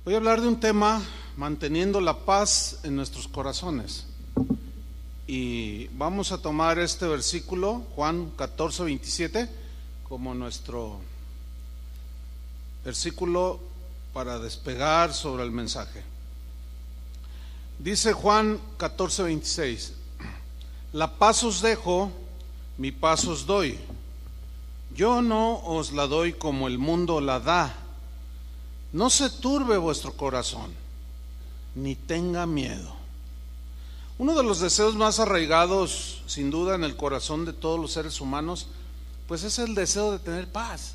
Voy a hablar de un tema, manteniendo la paz en nuestros corazones. Y vamos a tomar este versículo, Juan 14:27, como nuestro versículo para despegar sobre el mensaje. Dice Juan 14:26: La paz os dejo, mi paz os doy. Yo no os la doy como el mundo la da. No se turbe vuestro corazón, ni tenga miedo. Uno de los deseos más arraigados, sin duda, en el corazón de todos los seres humanos, pues es el deseo de tener paz.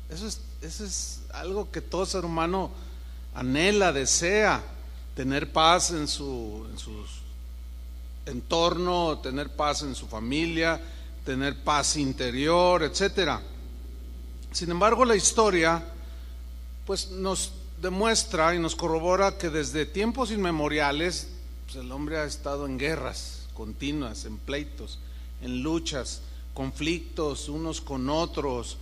Eso es algo que todo ser humano anhela, desea, tener paz en su entorno, tener paz en su familia, tener paz interior, etcétera. Sin embargo, la historia pues nos demuestra y nos corrobora que desde tiempos inmemoriales pues el hombre ha estado en guerras continuas, en pleitos, en luchas, conflictos unos con otros,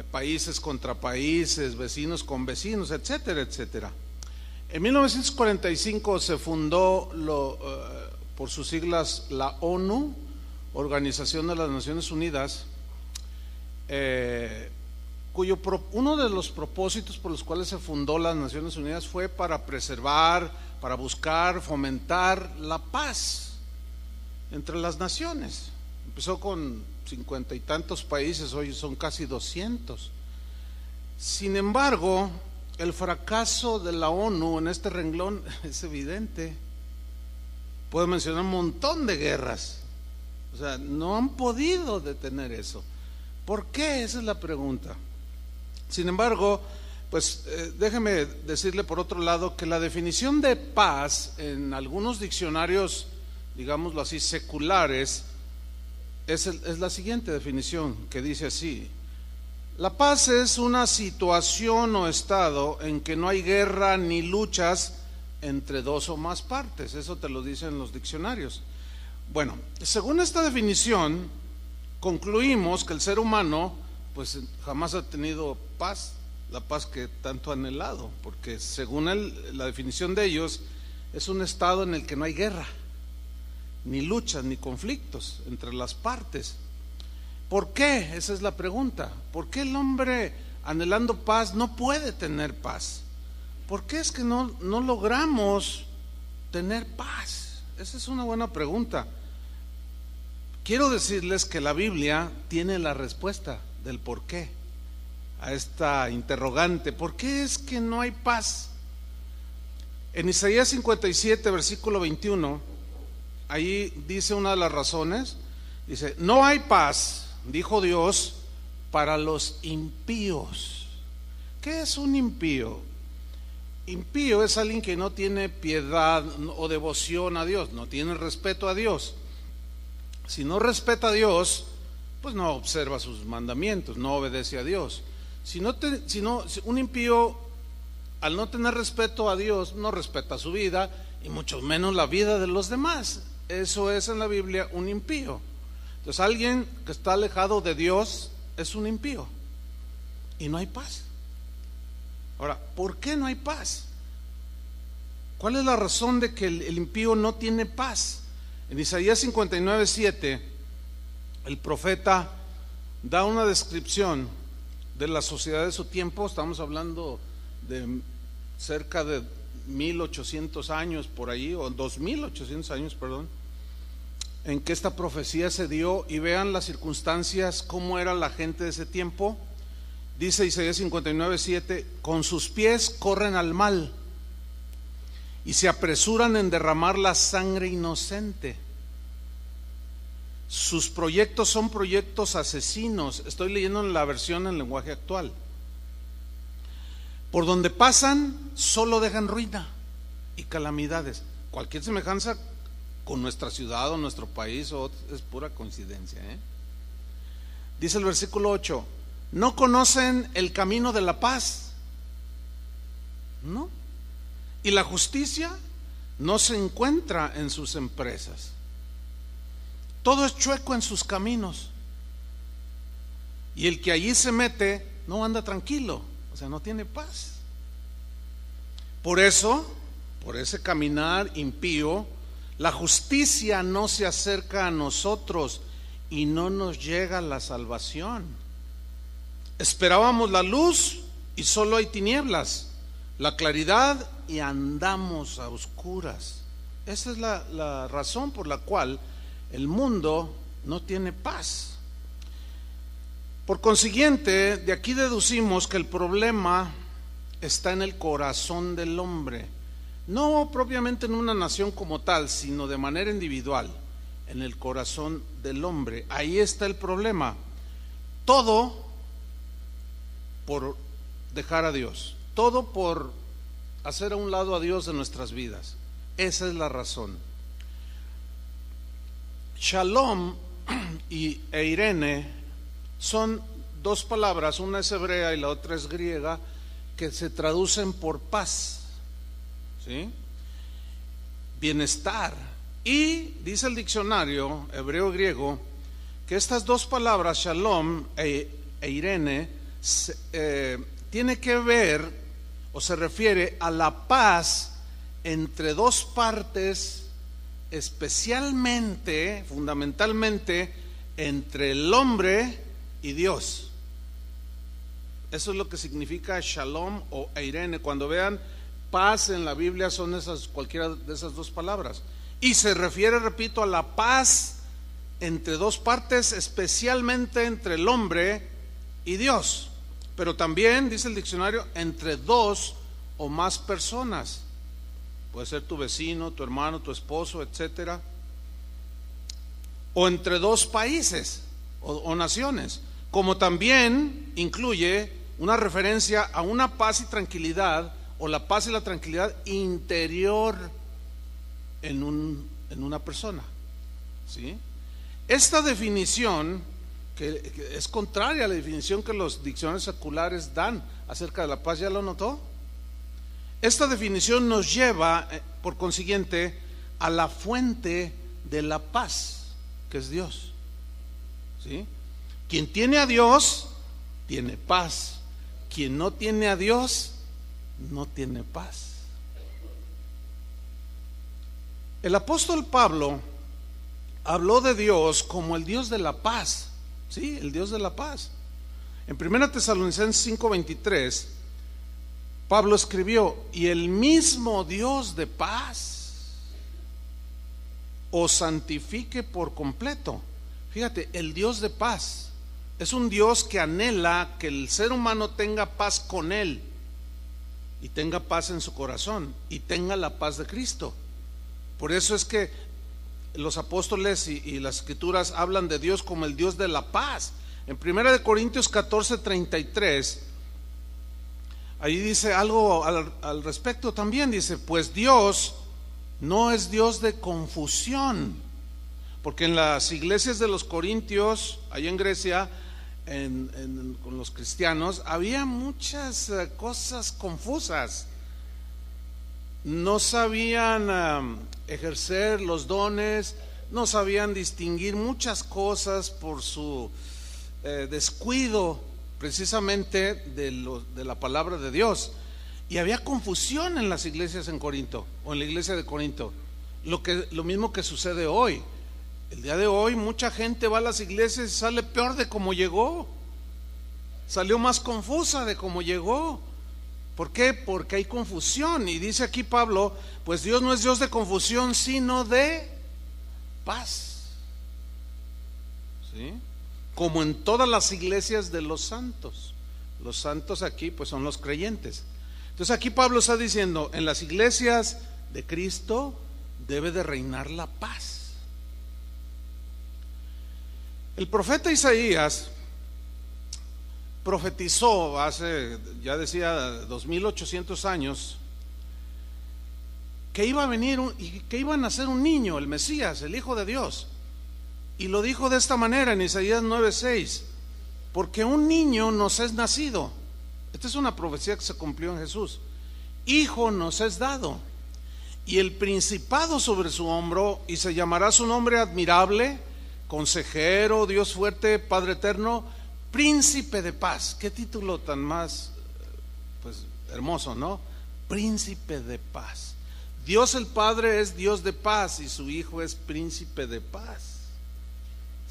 países contra países, vecinos con vecinos, etcétera, etcétera. En 1945 se fundó por sus siglas la ONU, Organización de las Naciones Unidas, uno de los propósitos por los cuales se fundó las Naciones Unidas fue para preservar, para buscar, fomentar la paz entre las naciones. Empezó con 50 y tantos países, hoy son casi 200. Sin embargo, el fracaso de la ONU en este renglón es evidente. Puedo mencionar un montón de guerras. O sea, no han podido detener eso. ¿Por qué? Esa es la pregunta. Sin embargo, pues déjeme decirle por otro lado que la definición de paz en algunos diccionarios, digámoslo así, seculares, es la siguiente definición, que dice así: la paz es una situación o estado en que no hay guerra ni luchas entre dos o más partes. Eso te lo dicen los diccionarios. Bueno, según esta definición, concluimos que el ser humano pues jamás ha tenido paz, la paz que tanto ha anhelado, porque según la definición de ellos, es un estado en el que no hay guerra, ni luchas, ni conflictos entre las partes. ¿Por qué? Esa es la pregunta. ¿Por qué el hombre anhelando paz no puede tener paz? ¿Por qué es que no logramos tener paz? Esa es una buena pregunta. Quiero decirles que la Biblia tiene la respuesta del por qué a esta interrogante. ¿Por qué es que no hay paz? En Isaías 57, versículo 21, ahí dice una de las razones. Dice: no hay paz, dijo Dios, para los impíos. ¿Qué es un impío? Impío es alguien que no tiene piedad o devoción a Dios, no tiene respeto a Dios. Si no respeta a Dios, pues no observa sus mandamientos, no obedece a Dios. Un impío, al no tener respeto a Dios, no respeta su vida y mucho menos la vida de los demás. Eso es en la Biblia un impío. Entonces alguien que está alejado de Dios es un impío y no hay paz. Ahora, ¿por qué no hay paz? ¿Cuál es la razón de que el impío no tiene paz? En Isaías 59:7, el profeta da una descripción de la sociedad de su tiempo. Estamos hablando de cerca de 1800 años por ahí, o 2800 años, perdón, en que esta profecía se dio. Y vean las circunstancias, cómo era la gente de ese tiempo. Dice Isaías 59:7: con sus pies corren al mal y se apresuran en derramar la sangre inocente. Sus proyectos son proyectos asesinos. Estoy leyendo en la versión en lenguaje actual. Por donde pasan solo dejan ruina y calamidades. Cualquier semejanza con nuestra ciudad o nuestro país es pura coincidencia, Dice el versículo 8: no conocen el camino de la paz, ¿no? Y la justicia no se encuentra en sus empresas. Todo es chueco en sus caminos. Y el que allí se mete no anda tranquilo, o sea, no tiene paz. Por eso, por ese caminar impío, la justicia no se acerca a nosotros y no nos llega la salvación. Esperábamos la luz y solo hay tinieblas, la claridad y andamos a oscuras. Esa es la razón por la cual el mundo no tiene paz. Por consiguiente, de aquí deducimos que el problema está en el corazón del hombre, no propiamente en una nación como tal, sino de manera individual, en el corazón del hombre. Ahí está el problema. Todo por dejar a Dios, todo por hacer a un lado a Dios de nuestras vidas. Esa es la razón. Shalom e Irene son dos palabras, una es hebrea y la otra es griega, que se traducen por paz, ¿sí? Bienestar. Y dice el diccionario hebreo-griego que estas dos palabras, Shalom e Irene, tiene que ver o se refiere a la paz entre dos partes, especialmente, fundamentalmente, entre el hombre y Dios. Eso es lo que significa Shalom o Irene. Cuando vean paz en la Biblia son cualquiera de esas dos palabras. Y se refiere, repito, a la paz entre dos partes, especialmente entre el hombre y Dios. Pero también, dice el diccionario, entre dos o más personas. Puede ser tu vecino, tu hermano, tu esposo, etcétera. O entre dos países o naciones. Como también incluye una referencia a una paz y tranquilidad, o la paz y la tranquilidad interior en una persona, ¿sí? Esta definición, que es contraria a la definición que los diccionarios seculares dan acerca de la paz, ¿ya lo notó? Esta definición nos lleva, por consiguiente, a la fuente de la paz, que es Dios, ¿sí? Quien tiene a Dios tiene paz. Quien no tiene a Dios no tiene paz. El apóstol Pablo habló de Dios como el Dios de la paz, ¿sí? El Dios de la paz. En 1 Tesalonicenses 5:23, Pablo escribió: y el mismo Dios de paz os santifique por completo. Fíjate, el Dios de paz es un Dios que anhela que el ser humano tenga paz con Él, y tenga paz en su corazón, y tenga la paz de Cristo. Por eso es que los apóstoles y las escrituras hablan de Dios como el Dios de la paz. En 1 Corintios 14:33, ahí dice algo al respecto también. Dice: pues Dios no es Dios de confusión. Porque en las iglesias de los Corintios, allá en Grecia, con los cristianos, había muchas cosas confusas. No sabían ejercer los dones, no sabían distinguir muchas cosas por su descuido precisamente de la palabra de Dios. Y había confusión en las iglesias en Corinto, o en la iglesia de Corinto. Lo mismo que sucede hoy. El día de hoy mucha gente va a las iglesias y sale peor de como llegó. Salió más confusa de como llegó. ¿Por qué? Porque hay confusión. Y dice aquí Pablo: pues Dios no es Dios de confusión, sino de paz, ¿sí? Como en todas las iglesias de los santos. Los santos aquí pues son los creyentes. Entonces aquí Pablo está diciendo: en las iglesias de Cristo debe de reinar la paz. El profeta Isaías profetizó hace, ya decía, 2800 años, que iba a venir y que iba a nacer un niño, el Mesías, el Hijo de Dios. Y lo dijo de esta manera en Isaías 9:6: porque un niño nos es nacido. Esta es una profecía que se cumplió en Jesús. Hijo nos es dado, y el principado sobre su hombro, y se llamará su nombre admirable, Consejero, Dios fuerte, Padre eterno, Príncipe de paz. Qué título tan más, pues, hermoso, ¿no? príncipe de paz. Dios el Padre es Dios de paz y su Hijo es príncipe de paz,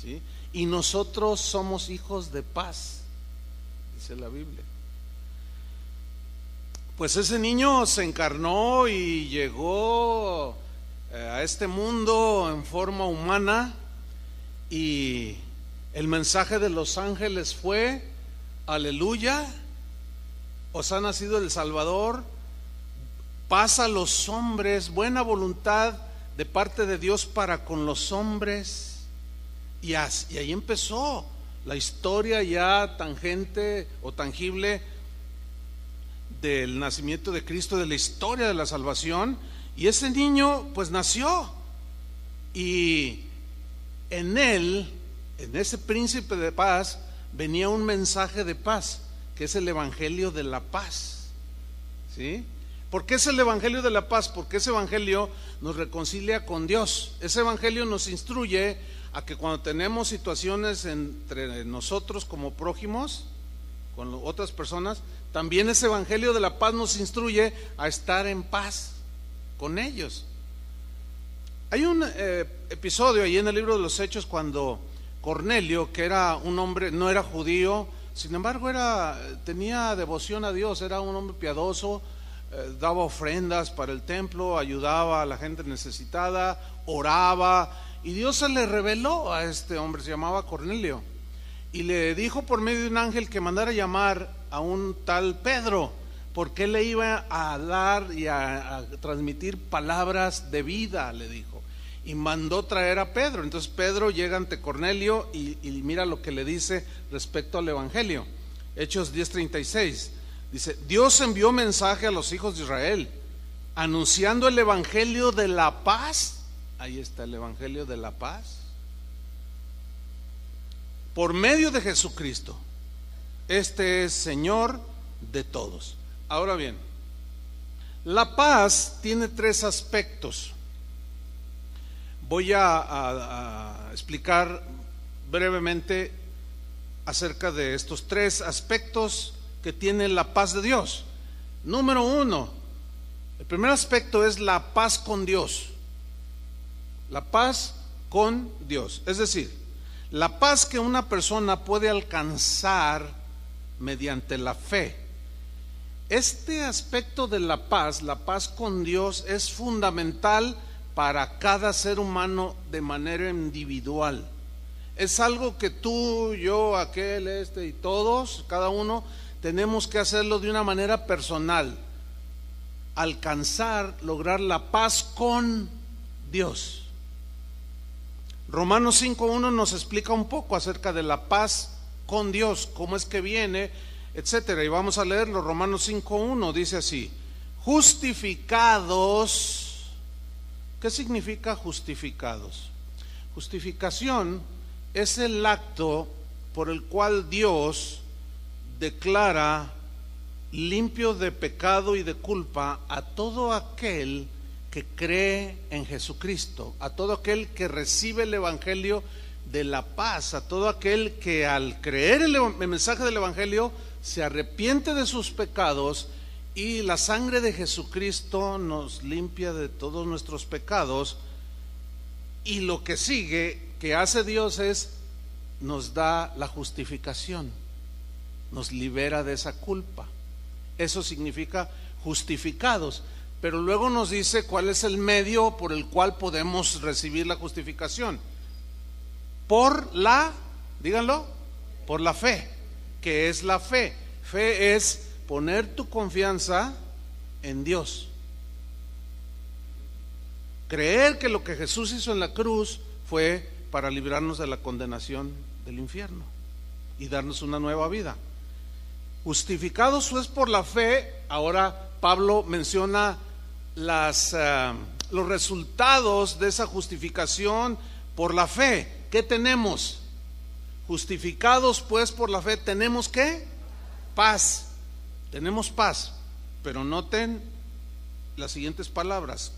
¿sí? Y nosotros somos hijos de paz, dice la Biblia. Pues ese niño se encarnó y llegó a este mundo en forma humana, y el mensaje de los ángeles fue: aleluya, os ha nacido el Salvador, paz a los hombres, buena voluntad de parte de Dios para con los hombres. Y ahí empezó la historia ya tangente o tangible del nacimiento de Cristo, de la historia de la salvación. Y ese niño pues nació, y en él, en ese príncipe de paz, venía un mensaje de paz, que es el evangelio de la paz, ¿sí? ¿Por qué es el evangelio de la paz? Porque ese evangelio nos reconcilia con Dios. Ese evangelio nos instruye a que cuando tenemos situaciones entre nosotros como prójimos, con otras personas, también ese evangelio de la paz nos instruye a estar en paz con ellos. Hay un episodio ahí en el libro de los Hechos cuando Cornelio, que era un hombre, no era judío, sin embargo tenía devoción a Dios, era un hombre piadoso, daba ofrendas para el templo, ayudaba a la gente necesitada, oraba, y Dios se le reveló a este hombre, se llamaba Cornelio, y le dijo por medio de un ángel que mandara llamar a un tal Pedro, porque él le iba a dar y a transmitir palabras de vida, le dijo, y mandó traer a Pedro. Entonces Pedro llega ante Cornelio y mira lo que le dice respecto al evangelio. Hechos 10:36 dice: Dios envió mensaje a los hijos de Israel anunciando el evangelio de la paz. Ahí está el evangelio de la paz por medio de Jesucristo. Este es Señor de todos. Ahora bien, la paz tiene tres aspectos. Voy a explicar brevemente acerca de estos tres aspectos que tiene la paz de Dios. Número uno, el primer aspecto es la paz con Dios. La paz con Dios, es decir, la paz que una persona puede alcanzar mediante la fe. Este aspecto de la paz con Dios, es fundamental para cada ser humano de manera individual. Es algo que tú, yo, aquel, y todos, cada uno, tenemos que hacerlo de una manera personal. Alcanzar, lograr la paz con Dios. Romanos 5:1 nos explica un poco acerca de la paz con Dios, cómo es que viene, etcétera. Y vamos a leerlo. Romanos 5:1 dice así: justificados. ¿Qué significa justificados? Justificación es el acto por el cual Dios declara limpio de pecado y de culpa a todo aquel que cree en Jesucristo, a todo aquel que recibe el evangelio de la paz, a todo aquel que al creer el mensaje del evangelio se arrepiente de sus pecados, y la sangre de Jesucristo nos limpia de todos nuestros pecados. Y lo que sigue que hace Dios es nos da la justificación, nos libera de esa culpa. Eso significa justificados. Pero luego nos dice cuál es el medio por el cual podemos recibir la justificación. Por la, díganlo, por la fe. ¿Qué es la fe? Fe es poner tu confianza en Dios. Creer que lo que Jesús hizo en la cruz fue para librarnos de la condenación del infierno y darnos una nueva vida. Justificados pues por la fe. Ahora Pablo menciona los resultados de esa justificación por la fe. ¿Qué tenemos? Justificados pues por la fe, ¿tenemos qué? Paz. Tenemos paz, pero noten las siguientes palabras: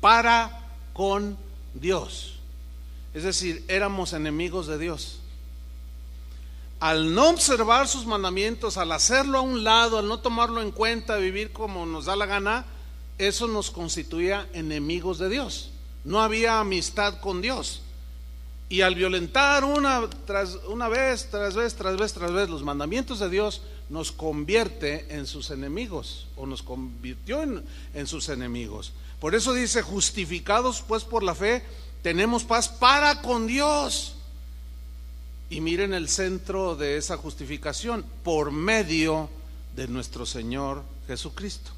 para con Dios. Es decir, éramos enemigos de Dios. al no observar sus mandamientos, al hacerlo a un lado, al no tomarlo en cuenta, vivir como nos da la gana, eso nos constituía enemigos de Dios. No había amistad con Dios. Y al violentar una vez tras vez los mandamientos de Dios, nos convierte en sus enemigos, o nos convirtió en sus enemigos. Por eso dice: justificados pues por la fe, tenemos paz para con Dios. Y miren el centro de esa justificación: por medio de nuestro Señor Jesucristo.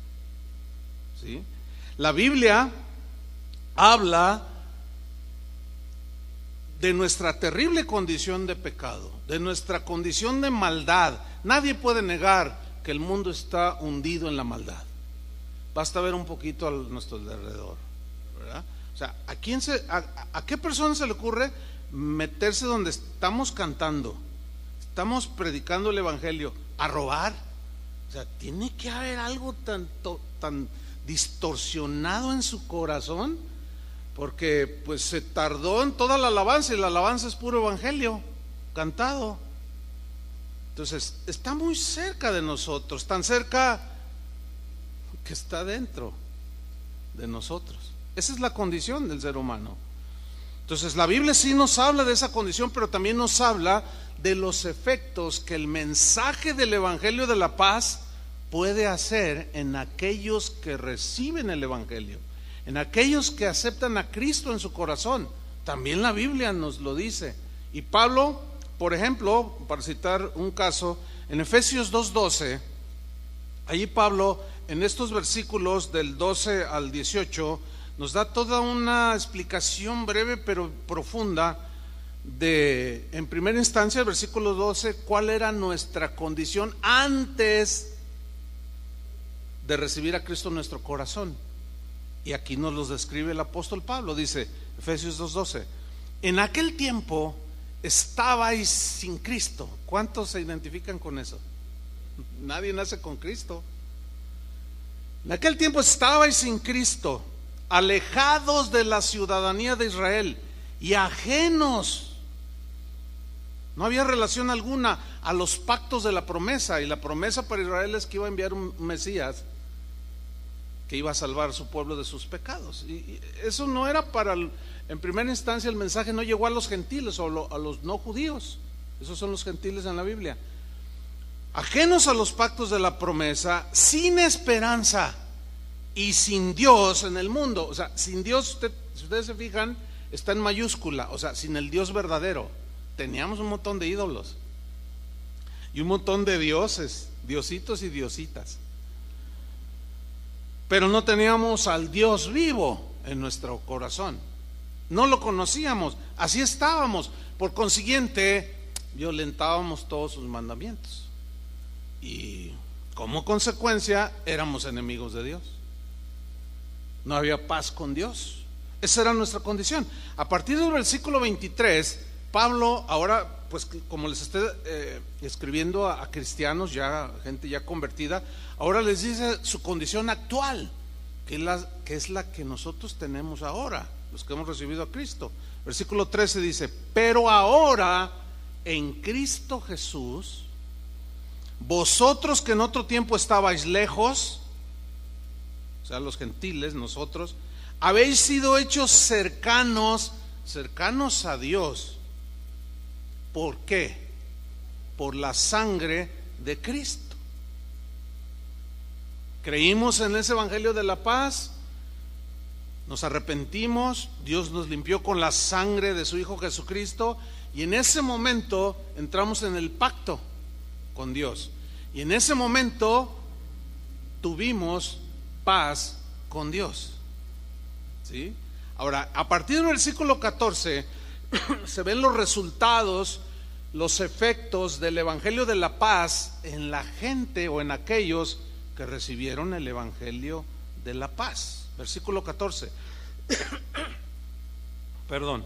¿Sí? La Biblia habla de nuestra terrible condición de pecado, de nuestra condición de maldad. Nadie puede negar que el mundo está hundido en la maldad. Basta ver un poquito a nuestro alrededor, ¿verdad? O sea, ¿a qué persona se le ocurre meterse donde estamos cantando, estamos predicando el evangelio, a robar? O sea, tiene que haber algo tan distorsionado en su corazón, porque pues se tardó en toda la alabanza, y la alabanza es puro evangelio cantado. Entonces está muy cerca de nosotros, tan cerca que está dentro de nosotros. Esa es la condición del ser humano. Entonces la Biblia sí nos habla de esa condición, pero también nos habla de los efectos que el mensaje del evangelio de la paz puede hacer en aquellos que reciben el evangelio, en aquellos que aceptan a Cristo en su corazón. También la Biblia nos lo dice. Y Pablo, por ejemplo, para citar un caso, en Efesios 2:12, allí Pablo, en estos versículos del 12 al 18, nos da toda una explicación breve pero profunda de, en primera instancia, el versículo 12, cuál era nuestra condición antes de recibir a Cristo en nuestro corazón. Y aquí nos los describe el apóstol Pablo. Dice, Efesios 2:12: en aquel tiempo estabais sin Cristo. ¿Cuántos se identifican con eso? Nadie nace con Cristo. En aquel tiempo estabais sin Cristo, alejados de la ciudadanía de Israel y ajenos, no había relación alguna a los pactos de la promesa. Y la promesa para Israel es que iba a enviar un Mesías que iba a salvar a su pueblo de sus pecados. Y eso no era en primera instancia, el mensaje no llegó a los gentiles o a los no judíos. Esos son los gentiles en la Biblia. Ajenos a los pactos de la promesa, sin esperanza y sin Dios en el mundo. O sea, sin Dios, si ustedes se fijan, está en mayúscula. O sea, sin el Dios verdadero. Teníamos un montón de ídolos y un montón de dioses, diositos y diositas, pero no teníamos al Dios vivo en nuestro corazón. No lo conocíamos, así estábamos. Por consiguiente, violentábamos todos sus mandamientos y como consecuencia éramos enemigos de Dios. No había paz con Dios. Esa era nuestra condición. A partir del versículo 23, Pablo, ahora pues como les estoy escribiendo a cristianos, ya gente ya convertida, ahora les dice su condición actual, que es la que nosotros tenemos ahora, los que hemos recibido a Cristo. Versículo 13 dice: pero ahora en Cristo Jesús, vosotros que en otro tiempo estabais lejos, o sea los gentiles, nosotros, habéis sido hechos cercanos a Dios. ¿Por qué? Por la sangre de Cristo. Creímos en ese evangelio de la paz, nos arrepentimos, Dios nos limpió con la sangre de su Hijo Jesucristo, y en ese momento entramos en el pacto con Dios, y en ese momento tuvimos paz con Dios. ¿Sí? Ahora, a partir del versículo 14 se ven los resultados, los efectos del evangelio de la paz en la gente o en aquellos que recibieron el evangelio de la paz. Versículo 14. Perdón.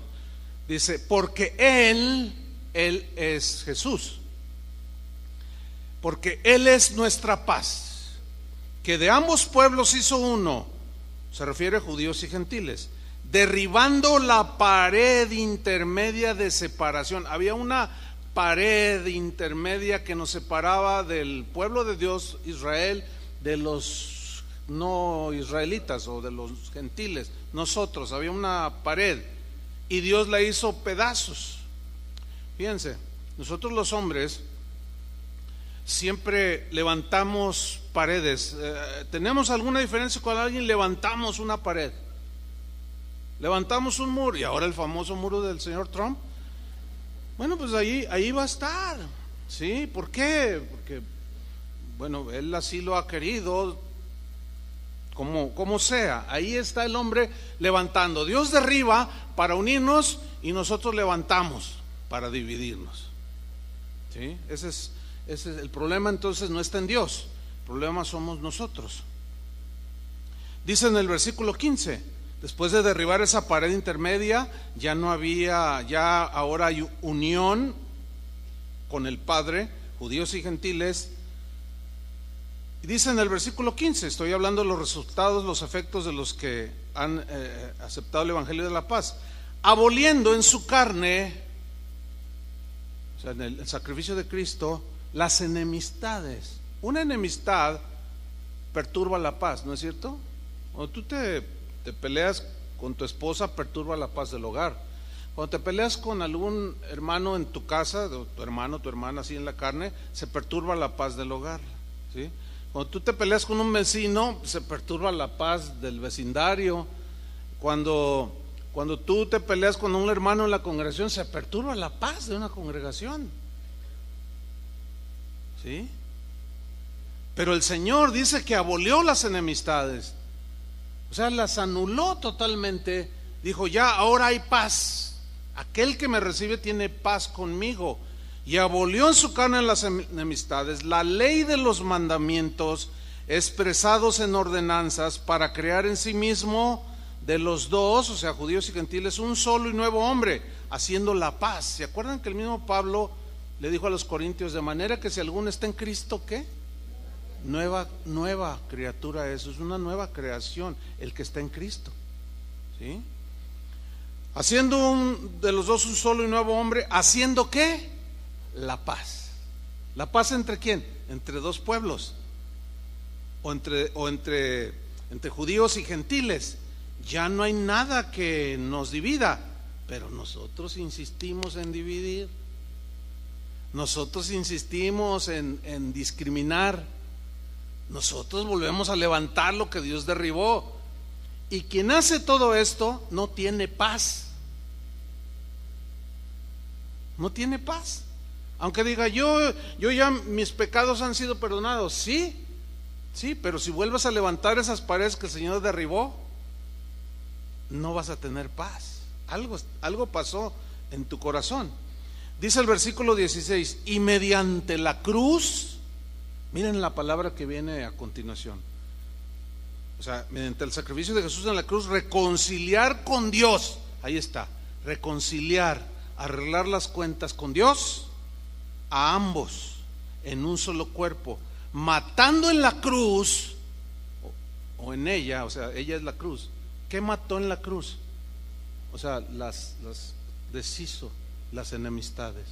Dice: porque Él es Jesús, porque Él es nuestra paz, que de ambos pueblos hizo uno. Se refiere a judíos y gentiles, derribando la pared intermedia de separación. Había una pared intermedia que nos separaba del pueblo de Dios, Israel, de los no israelitas o de los gentiles. Nosotros, había una pared y Dios la hizo pedazos. Fíjense, nosotros los hombres siempre levantamos paredes. ¿Tenemos alguna diferencia con alguien? Levantamos una pared, levantamos un muro, y ahora el famoso muro del señor Trump. Bueno, pues ahí va a estar, ¿sí? ¿Por qué? Porque, bueno, él así lo ha querido, como sea. Ahí está el hombre levantando. Dios derriba para unirnos y nosotros levantamos para dividirnos, ¿sí? Ese es el problema. Entonces no está en Dios, el problema somos nosotros. Dice en el versículo 15: después de derribar esa pared intermedia, ya no había, ya ahora hay unión con el Padre, judíos y gentiles. Y dice en el versículo 15, estoy hablando de los resultados, los efectos de los que han aceptado el Evangelio de la paz, aboliendo en su carne, o sea, en el sacrificio de Cristo, las enemistades. Una enemistad perturba la paz, ¿no es cierto? Cuando tú te peleas con tu esposa, perturba la paz del hogar. Cuando te peleas con algún hermano en tu casa, tu hermano, tu hermana, así en la carne, se perturba la paz del hogar, ¿sí? Cuando tú te peleas con un vecino, se perturba la paz del vecindario. Cuando tú te peleas con un hermano en la congregación, se perturba la paz de una congregación, ¿sí? Pero el Señor dice que abolió las enemistades, o sea, las anuló totalmente. Dijo: ya, ahora hay paz. Aquel que me recibe tiene paz conmigo. Y abolió en su carne las enemistades, la ley de los mandamientos expresados en ordenanzas, para crear en sí mismo de los dos, o sea, judíos y gentiles, un solo y nuevo hombre, haciendo la paz. ¿Se acuerdan que el mismo Pablo le dijo a los corintios: de manera que si alguno está en Cristo, ¿qué? Nueva criatura. Eso es una nueva creación, el que está en Cristo, ¿sí? Haciendo de los dos un solo y nuevo hombre, haciendo ¿qué? La paz. ¿La paz entre quién? Entre dos pueblos, o entre judíos y gentiles. Ya no hay nada que nos divida, pero nosotros insistimos en dividir, nosotros insistimos en discriminar, nosotros volvemos a levantar lo que Dios derribó. Y quien hace todo esto no tiene paz, no tiene paz. Aunque diga: yo ya, mis pecados han sido perdonados. Sí, pero si vuelves a levantar esas paredes que el Señor derribó, no vas a tener paz. Algo pasó en tu corazón. Dice el versículo 16: y mediante la cruz, miren la palabra que viene a continuación, o sea, mediante el sacrificio de Jesús en la cruz, reconciliar con Dios. Ahí está, reconciliar, arreglar las cuentas con Dios, a ambos en un solo cuerpo, matando en la cruz, o en ella, o sea, ella es la cruz. ¿Qué mató en la cruz? O sea, las deshizo las enemistades.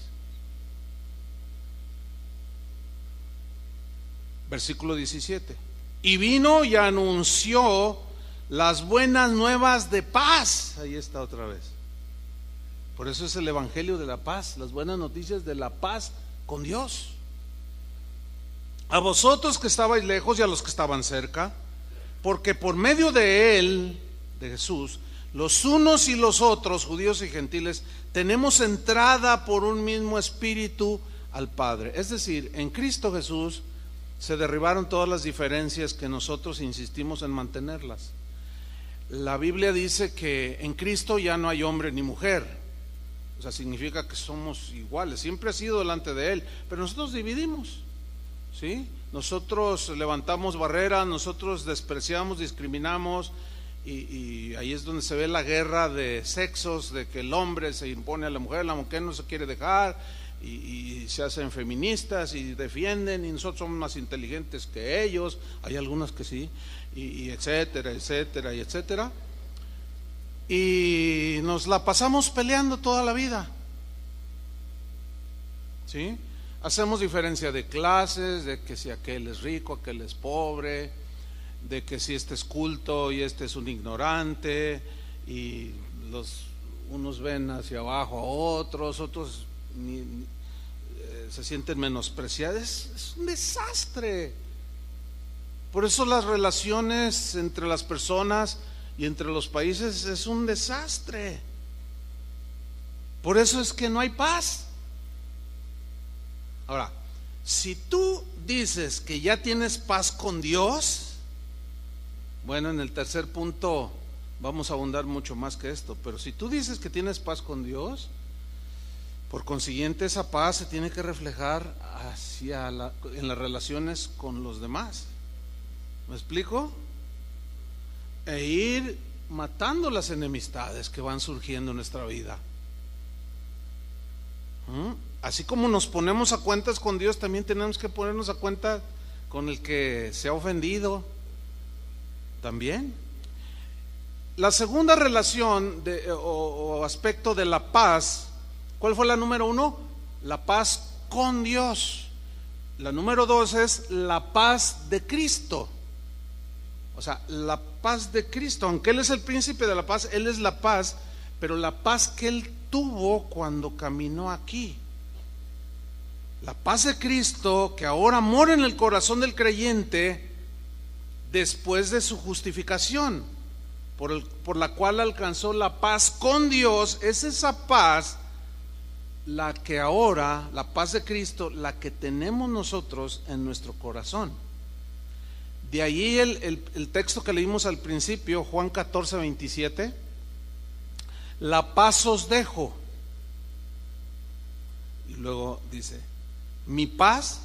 Versículo 17: y vino y anunció las buenas nuevas de paz. Ahí está otra vez. Por eso es el evangelio de la paz, las buenas noticias de la paz con Dios. A vosotros que estabais lejos y a los que estaban cerca, porque por medio de él, de Jesús, los unos y los otros, judíos y gentiles, tenemos entrada por un mismo espíritu al Padre. Es decir, en Cristo Jesús se derribaron todas las diferencias que nosotros insistimos en mantenerlas. La Biblia dice que en Cristo ya no hay hombre ni mujer. O sea, significa que somos iguales. Siempre ha sido delante de Él, pero nosotros dividimos, ¿sí? Nosotros levantamos barreras, nosotros despreciamos, discriminamos, y ahí es donde se ve la guerra de sexos, de que el hombre se impone a la mujer no se quiere dejar, y se hacen feministas y defienden, y nosotros somos más inteligentes que ellos. Hay algunas que sí, y etcétera, etcétera, y etcétera. Y nos la pasamos peleando toda la vida. ¿sí? Hacemos diferencia de clases, de que si aquel es rico, aquel es pobre, de que si este es culto y este es un ignorante, y unos ven hacia abajo a otros se sienten menospreciados. Es un desastre. Por eso las relaciones entre las personas y entre los países es un desastre. Por eso es que no hay paz. Ahora, si tú dices que ya tienes paz con Dios, bueno, en el tercer punto vamos a abundar mucho más que esto, pero si tú dices que tienes paz con Dios, por consiguiente esa paz se tiene que reflejar en las relaciones con los demás. ¿Me explico? E ir matando las enemistades que van surgiendo en nuestra vida. Así como nos ponemos a cuentas con Dios, también tenemos que ponernos a cuenta con el que se ha ofendido también. La segunda relación o aspecto de la paz, ¿cuál fue la número 1? La paz con Dios. La número 2 es la paz de Cristo. O sea, la paz de Cristo, aunque Él es el príncipe de la paz, Él es la paz, pero la paz que Él tuvo cuando caminó aquí. La paz de Cristo que ahora mora en el corazón del creyente después de su justificación, por la cual alcanzó la paz con Dios. Es esa paz la que ahora, la paz de Cristo, la que tenemos nosotros en nuestro corazón. De ahí el texto que leímos al principio, Juan 14:27, la paz os dejo. Y luego dice, mi paz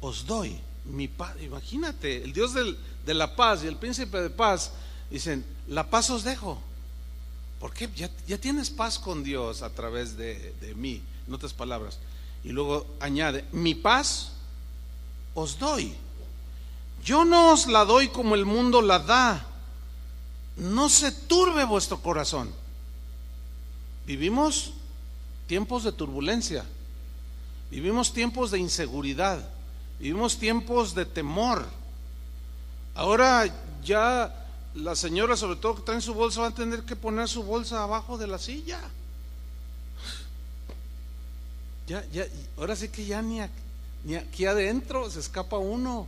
os doy. Mi paz, imagínate, el Dios de la paz y el príncipe de paz dicen, la paz os dejo. ¿Por qué? Ya tienes paz con Dios a través de mí, en otras palabras. Y luego añade, mi paz os doy. Yo no os la doy como el mundo la da. No se turbe vuestro corazón. Vivimos tiempos de turbulencia. Vivimos tiempos de inseguridad. Vivimos tiempos de temor. Ahora ya las señoras, sobre todo que traen su bolsa, van a tener que poner su bolsa abajo de la silla. Ahora sí que ya ni aquí adentro se escapa uno.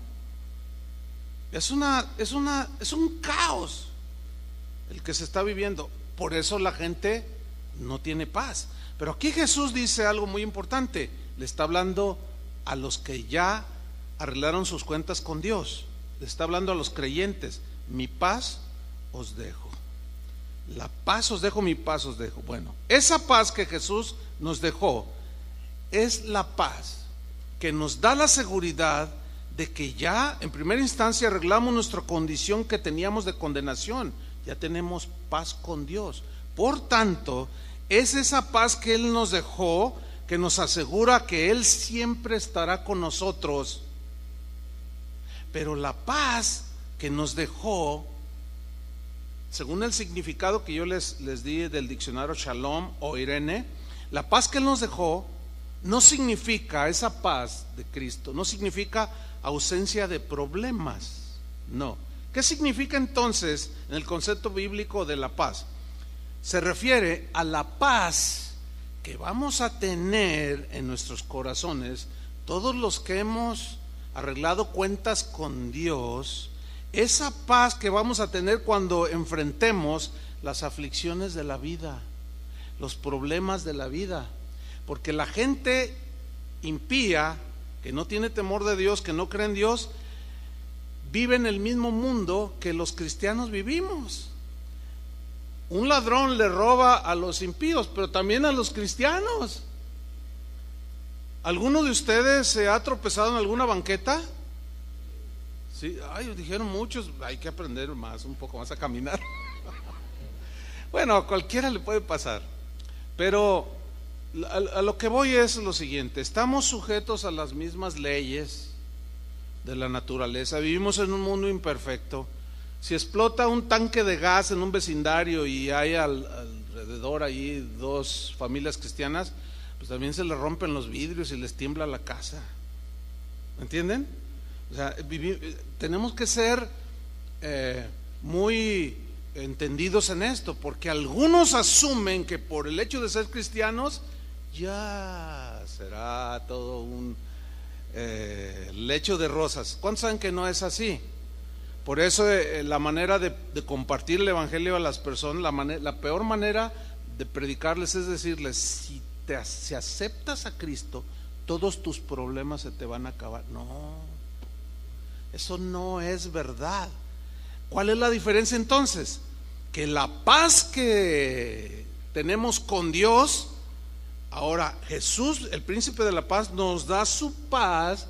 Es un caos el que se está viviendo. Por eso la gente no tiene paz. Pero aquí Jesús dice algo muy importante. Le está hablando a los que ya arreglaron sus cuentas con Dios. Le está hablando a los creyentes. Mi paz os dejo. La paz os dejo, mi paz os dejo. Bueno, esa paz que Jesús nos dejó es la paz que nos da la seguridad de que ya en primera instancia arreglamos nuestra condición que teníamos de condenación. Ya tenemos paz con Dios. Por tanto, es esa paz que Él nos dejó, que nos asegura que Él siempre estará con nosotros. Pero la paz que nos dejó, según el significado que yo les di del diccionario Shalom o Irene, la paz que Él nos dejó no significa, esa paz de Cristo no significa ausencia de problemas. No. ¿Qué significa entonces en el concepto bíblico de la paz? Se refiere a la paz que vamos a tener en nuestros corazones todos los que hemos arreglado cuentas con Dios. Esa paz que vamos a tener cuando enfrentemos las aflicciones de la vida, los problemas de la vida. Porque la gente impía, que no tiene temor de Dios, que no cree en Dios, vive en el mismo mundo que los cristianos vivimos. Un ladrón le roba a los impíos, pero también a los cristianos. ¿Alguno de ustedes se ha tropezado en alguna banqueta? Sí, dijeron muchos, hay que aprender un poco más a caminar. Bueno, a cualquiera le puede pasar, pero a lo que voy es lo siguiente: estamos sujetos a las mismas leyes de la naturaleza, vivimos en un mundo imperfecto. Si explota un tanque de gas en un vecindario y hay alrededor ahí dos familias cristianas, pues también se les rompen los vidrios y les tiembla la casa. ¿Me entienden? O sea, tenemos que ser muy entendidos en esto, porque algunos asumen que por el hecho de ser cristianos ya será todo un lecho de rosas. ¿Cuántos saben que no es así? Por eso la manera de compartir el evangelio a las personas, la peor manera de predicarles es decirles: si aceptas a Cristo, todos tus problemas se te van a acabar. No, eso no es verdad. ¿Cuál es la diferencia entonces? Que la paz que tenemos con Dios, ahora Jesús, el príncipe de la paz, nos da su paz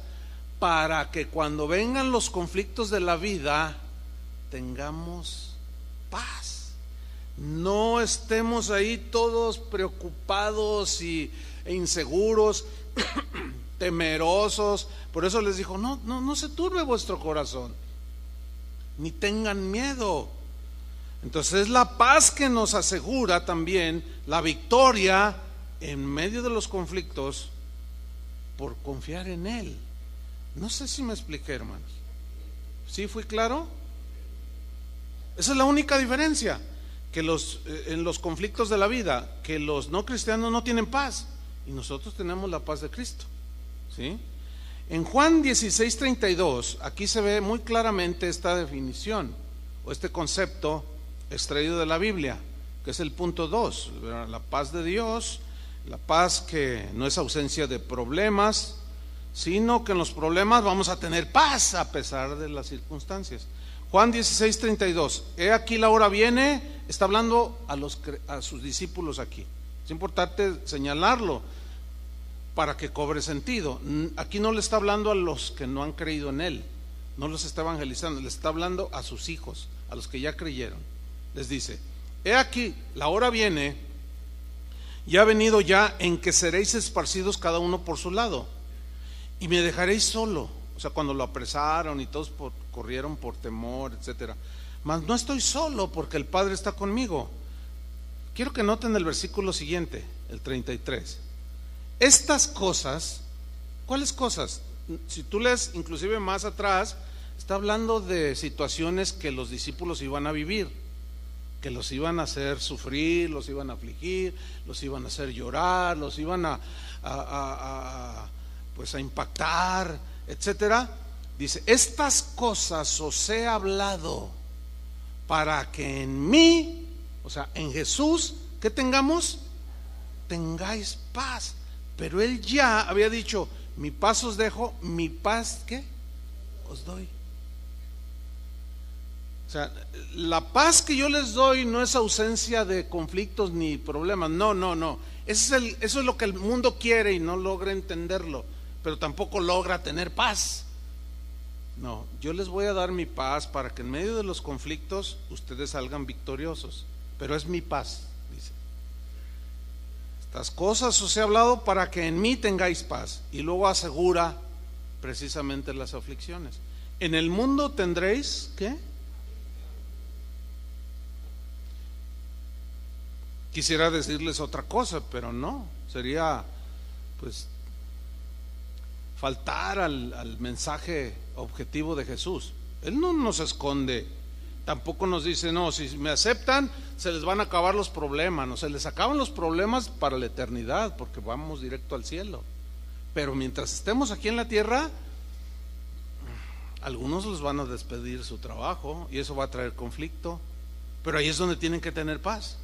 para que cuando vengan los conflictos de la vida tengamos paz. No estemos ahí todos preocupados e inseguros, temerosos. Por eso les dijo: no se turbe vuestro corazón, ni tengan miedo. Entonces es la paz que nos asegura también la victoria en medio de los conflictos por confiar en Él. No sé si me expliqué, hermanos. ¿Sí fui claro? Esa es la única diferencia, que en los conflictos de la vida, que los no cristianos no tienen paz y nosotros tenemos la paz de Cristo. ¿Sí? En Juan 16:32, aquí se ve muy claramente esta definición o este concepto extraído de la Biblia, que es el punto 2, la paz de Dios, la paz que no es ausencia de problemas, sino que en los problemas vamos a tener paz a pesar de las circunstancias. Juan 16:32, he aquí la hora viene, está hablando a sus discípulos aquí. Es importante señalarlo para que cobre sentido. Aquí no le está hablando a los que no han creído en Él, no los está evangelizando, le está hablando a sus hijos, a los que ya creyeron. Les dice: he aquí la hora viene, ya ha venido ya, en que seréis esparcidos cada uno por su lado, y me dejaréis solo. O sea, cuando lo apresaron y todos corrieron por temor, etcétera. Mas no estoy solo, porque el Padre está conmigo. Quiero que noten el versículo siguiente, el 33. Estas cosas, ¿cuáles cosas? Si tú lees inclusive más atrás, está hablando de situaciones que los discípulos iban a vivir, que los iban a hacer sufrir, los iban a afligir, los iban a hacer llorar, los iban a impactar, etcétera. Dice: estas cosas os he hablado para que en mí, o sea, en Jesús, ¿qué tengamos? Tengáis paz. Pero Él ya había dicho: mi paz os dejo, mi paz, ¿qué? Os doy. O sea, la paz que yo les doy no es ausencia de conflictos ni problemas. No. Eso es lo que el mundo quiere y no logra entenderlo, pero tampoco logra tener paz. No, yo les voy a dar mi paz para que en medio de los conflictos ustedes salgan victoriosos. Pero es mi paz, dice. Estas cosas os he hablado para que en mí tengáis paz. Y luego asegura precisamente las aflicciones. En el mundo tendréis, ¿qué? Quisiera decirles otra cosa, pero no, sería pues faltar al mensaje objetivo de Jesús. Él no nos esconde, tampoco nos dice: no, si me aceptan se les van a acabar los problemas. No, se les acaban los problemas para la eternidad, porque vamos directo al cielo. Pero mientras estemos aquí en la tierra, algunos les van a despedir su trabajo y eso va a traer conflicto, pero ahí es donde tienen que tener paz.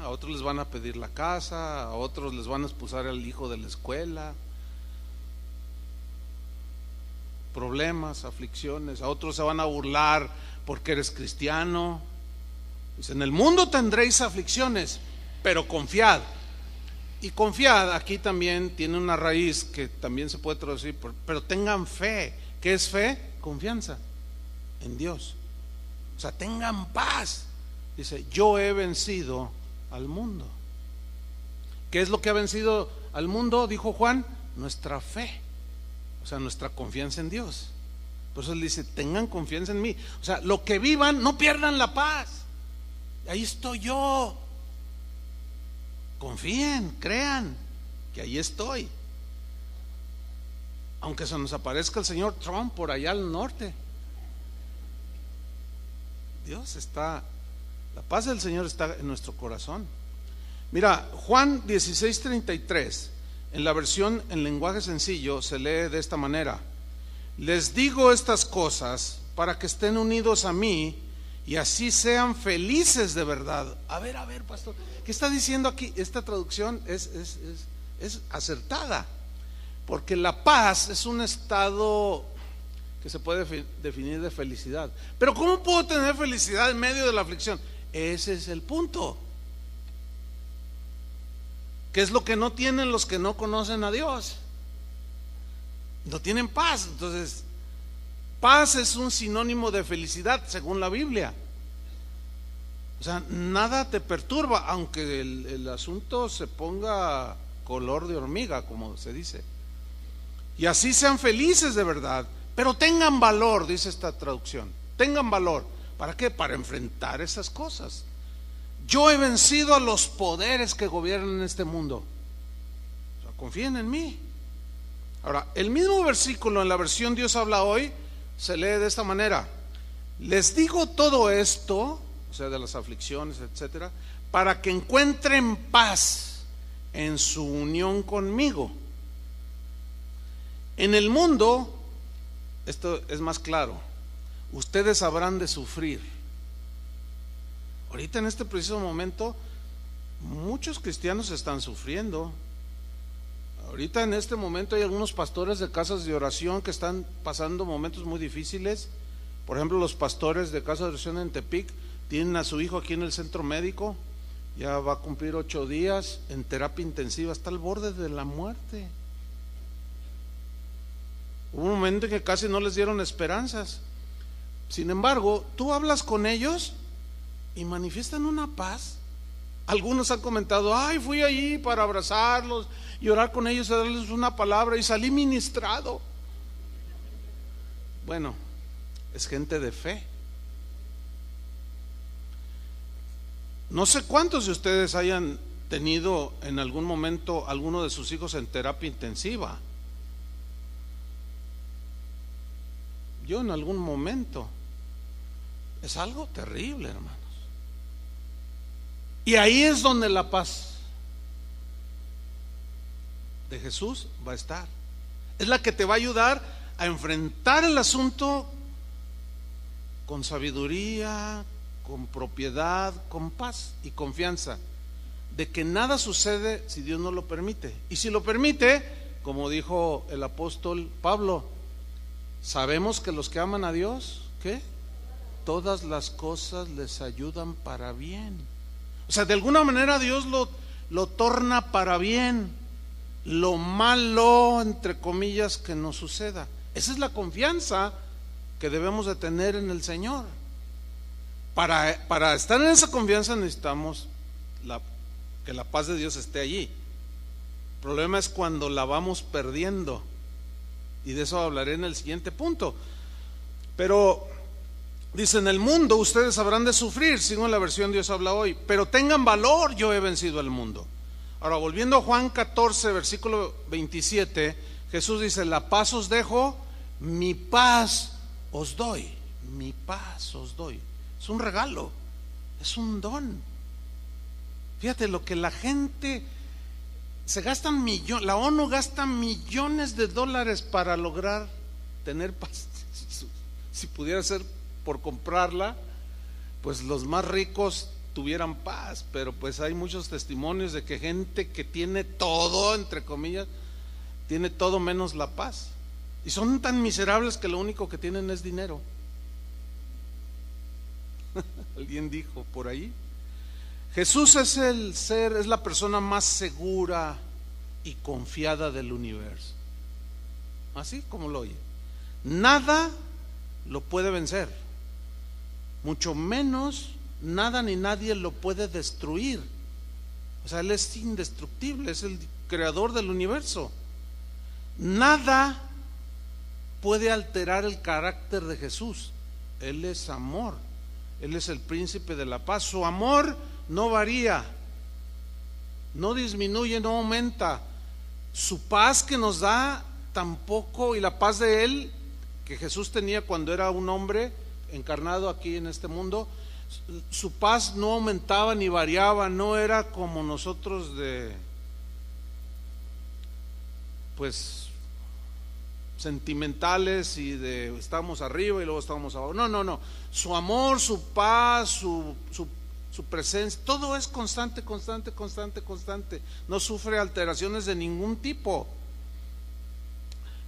A otros les van a pedir la casa, a otros les van a expulsar al hijo de la escuela, problemas, aflicciones, a otros se van a burlar porque eres cristiano. Dice: en el mundo tendréis aflicciones, pero confiad. Y confiad aquí también tiene una raíz que también se puede traducir por, pero tengan fe. ¿Qué es fe? Confianza en Dios. O sea, tengan paz. Dice: yo he vencido al mundo. ¿Qué es lo que ha vencido al mundo? Dijo Juan: nuestra fe, o sea, nuestra confianza en Dios. Por eso él dice: tengan confianza en mí. O sea, lo que vivan, no pierdan la paz. Ahí estoy yo. confíen, crean que ahí estoy. Aunque se nos aparezca el señor Trump por allá al norte, Dios está, la paz del Señor está en nuestro corazón. Mira, Juan 16:33, en la versión en lenguaje sencillo, se lee de esta manera: les digo estas cosas para que estén unidos a mí y así sean felices de verdad. A ver, pastor, ¿qué está diciendo aquí? Esta traducción es acertada, porque la paz es un estado que se puede definir de felicidad. Pero ¿cómo puedo tener felicidad en medio de la aflicción? Ese es el punto. ¿Qué es lo que no tienen los que no conocen a Dios? No tienen paz. Entonces, paz es un sinónimo de felicidad según la Biblia. O sea, nada te perturba, aunque el asunto se ponga color de hormiga, como se dice. Y así sean felices de verdad, pero tengan valor, dice esta traducción. Tengan valor. ¿Para qué? Para enfrentar esas cosas. Yo he vencido a los poderes que gobiernan en este mundo. O sea, confíen en mí. Ahora, el mismo versículo en la versión Dios habla hoy se lee de esta manera: les digo todo esto, o sea, de las aflicciones, etcétera, para que encuentren paz en su unión conmigo. En el mundo, esto es más claro, ustedes habrán de sufrir. Ahorita en este preciso momento, muchos cristianos están sufriendo. Ahorita en este momento hay algunos pastores de casas de oración que están pasando momentos muy difíciles. Por ejemplo, los pastores de casas de oración en Tepic tienen a su hijo aquí en el centro médico, ya va a cumplir 8 días en terapia intensiva, está al borde de la muerte. Hubo un momento en que casi no les dieron esperanzas. Sin embargo, tú hablas con ellos y manifiestan una paz. Algunos han comentado: ay, fui allí para abrazarlos y orar con ellos, a darles una palabra y salí ministrado. Bueno, es gente de fe. No sé cuántos de ustedes hayan tenido en algún momento alguno de sus hijos en terapia intensiva. Yo en algún momento. Es algo terrible, hermanos. Y ahí es donde la paz de Jesús va a estar. Es la que te va a ayudar a enfrentar el asunto con sabiduría, con propiedad, con paz y confianza de que nada sucede si Dios no lo permite. Y si lo permite, como dijo el apóstol Pablo, sabemos que los que aman a Dios, ¿qué? Todas las cosas les ayudan para bien. O sea, de alguna manera Dios lo torna para bien lo malo, entre comillas, que nos suceda. Esa es la confianza que debemos de tener en el Señor. Para estar en esa confianza necesitamos que la paz de Dios esté allí. El problema es cuando la vamos perdiendo, y de eso hablaré en el siguiente punto. Pero dice: en el mundo ustedes habrán de sufrir, según la versión Dios habla hoy, pero tengan valor, yo he vencido al mundo. Ahora, volviendo a Juan 14, versículo 27, Jesús dice: la paz os dejo, mi paz os doy. Mi paz os doy. Es un regalo, es un don. Fíjate lo que la gente se gastan millones, la ONU gasta millones de dólares para lograr tener paz. Si pudiera ser por comprarla, pues los más ricos tuvieran paz, pero pues hay muchos testimonios de que gente que tiene todo, entre comillas, tiene todo menos la paz, y son tan miserables que lo único que tienen es dinero. Alguien dijo por ahí: Jesús es es la persona más segura y confiada del universo. Así como lo oye. Nada lo puede vencer, mucho menos nada ni nadie lo puede destruir. O sea, Él es indestructible, es el creador del universo. Nada puede alterar el carácter de Jesús. Él es amor, Él es el príncipe de la paz. Su amor no varía. no disminuye, no aumenta. Su paz que nos da tampoco, y la paz de Él que Jesús tenía cuando era un hombre encarnado aquí en este mundo, su paz no aumentaba ni variaba, no era como nosotros de, pues, sentimentales y de estamos arriba y luego estamos abajo. No. Su amor, su paz, su presencia, todo es constante. No sufre alteraciones de ningún tipo.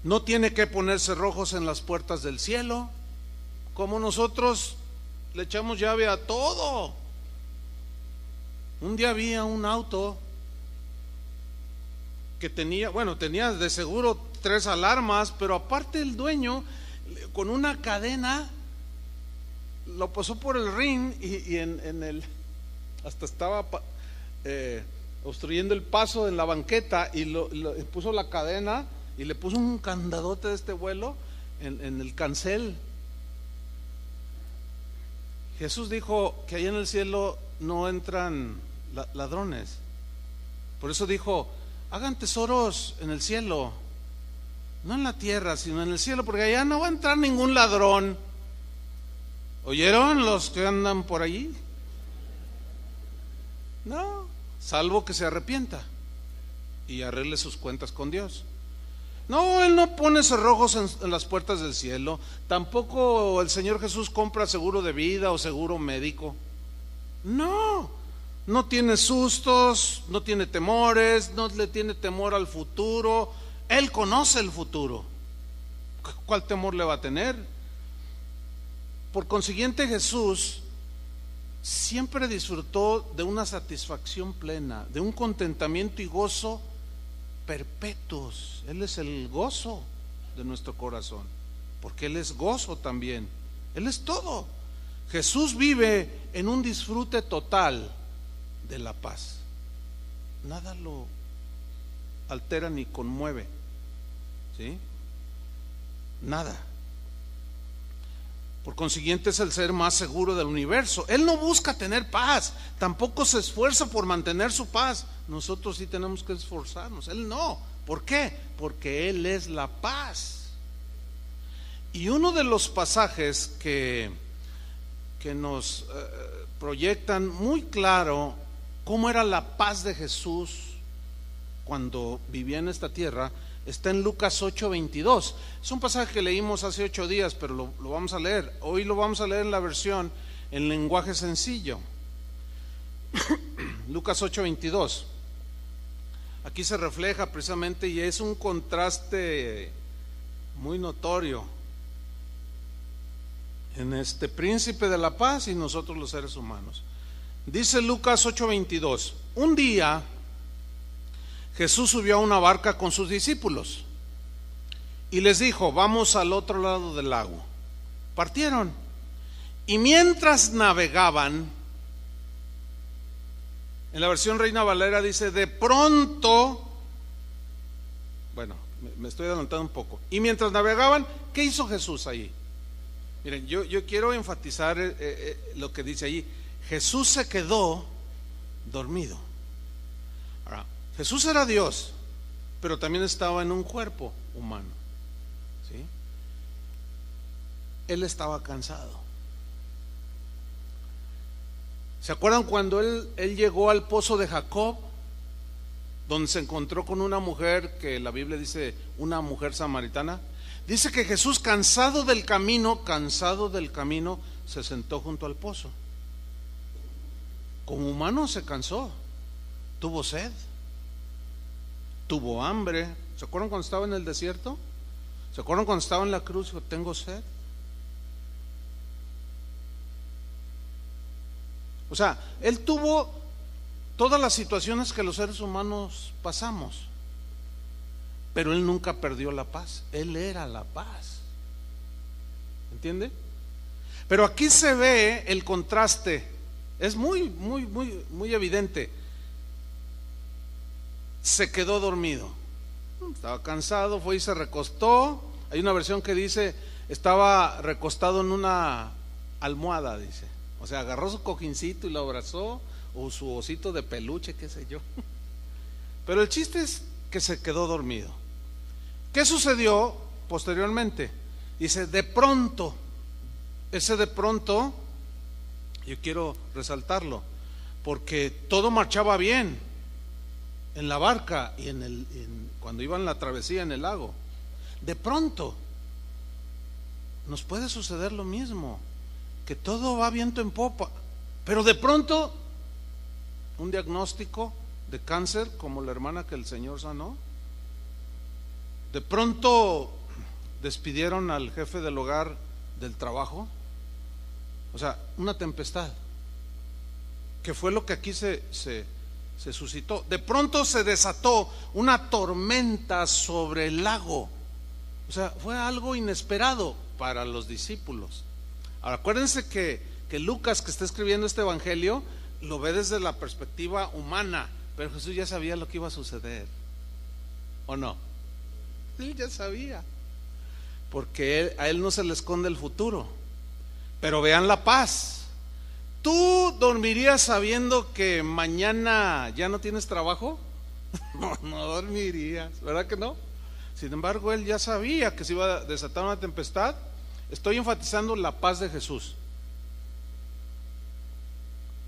No tiene que poner cerrojos en las puertas del cielo, como nosotros le echamos llave a todo. Un día había un auto que tenía de seguro 3 alarmas, pero aparte el dueño con una cadena lo pasó por el ring y en el hasta estaba obstruyendo el paso en la banqueta y puso la cadena y le puso un candadote de este vuelo en el cancel. Jesús dijo que allá en el cielo no entran ladrones. Por eso dijo: hagan tesoros en el cielo, no en la tierra, sino en el cielo, porque allá no va a entrar ningún ladrón. ¿Oyeron los que andan por allí? No, salvo que se arrepienta y arregle sus cuentas con Dios. No, Él no pone cerrojos en las puertas del cielo. Tampoco el Señor Jesús compra seguro de vida o seguro médico. No tiene sustos, no tiene temores, no le tiene temor al futuro. Él conoce el futuro. ¿Cuál temor le va a tener? Por consiguiente, Jesús siempre disfrutó de una satisfacción plena, de un contentamiento y gozo perpetuos. Él es el gozo de nuestro corazón, porque Él es gozo también. Él es todo. Jesús vive en un disfrute total de la paz. Nada lo altera ni conmueve, ¿sí? Nada. Por consiguiente es el ser más seguro del universo. Él no busca tener paz, tampoco se esfuerza por mantener su paz. Nosotros sí tenemos que esforzarnos, Él no. ¿Por qué? Porque Él es la paz. Y uno de los pasajes que nos proyectan muy claro cómo era la paz de Jesús cuando vivía en esta tierra está en Lucas 8:22. Es un pasaje que leímos hace 8 días, pero lo vamos a leer. Hoy lo vamos a leer en la versión en lenguaje sencillo. Lucas 8:22. Aquí se refleja precisamente, y es un contraste muy notorio en este príncipe de la paz y nosotros los seres humanos. Dice Lucas 8:22: un día Jesús subió a una barca con sus discípulos y les dijo: vamos al otro lado del lago. Partieron, y mientras navegaban, en la versión Reina Valera dice: de pronto, bueno, me estoy adelantando un poco. Y mientras navegaban, ¿qué hizo Jesús ahí? Miren, yo quiero enfatizar lo que dice allí. Jesús se quedó dormido. Ahora, Jesús era Dios, pero también estaba en un cuerpo humano, ¿sí? Él estaba cansado. ¿Se acuerdan cuando él llegó al pozo de Jacob, donde se encontró con una mujer que la Biblia dice una mujer samaritana? Dice que Jesús, cansado del camino, se sentó junto al pozo. Como humano se cansó, tuvo sed, tuvo hambre. ¿Se acuerdan cuando estaba en el desierto? ¿Se acuerdan cuando estaba en la cruz? Dijo: tengo sed. O sea, Él tuvo todas las situaciones que los seres humanos pasamos, pero Él nunca perdió la paz. Él era la paz. ¿Entiende? Pero aquí se ve el contraste. Es muy evidente. Se quedó dormido, estaba cansado, fue y se recostó. Hay una versión que dice estaba recostado en una almohada, dice. O sea, agarró su cojincito y lo abrazó, o su osito de peluche, qué sé yo. Pero el chiste es que se quedó dormido. ¿Qué sucedió posteriormente? Dice, de pronto, ese de pronto, yo quiero resaltarlo, porque todo marchaba bien en la barca y cuando iban la travesía en el lago. De pronto, nos puede suceder lo mismo, que todo va viento en popa, pero de pronto, un diagnóstico de cáncer como la hermana que el Señor sanó. De pronto despidieron al jefe del hogar del trabajo. O sea, una tempestad, que fue lo que aquí se suscitó. De pronto se desató una tormenta sobre el lago. O sea, fue algo inesperado para los discípulos. Ahora, acuérdense que Lucas, que está escribiendo este evangelio, lo ve desde la perspectiva humana, pero Jesús ya sabía lo que iba a suceder, ¿o no? Él ya sabía, porque a él no se le esconde el futuro. Pero vean la paz. ¿Tú dormirías sabiendo que mañana ya no tienes trabajo? No dormirías, ¿verdad que no? Sin embargo, él ya sabía que se iba a desatar una tempestad. Estoy enfatizando la paz de Jesús.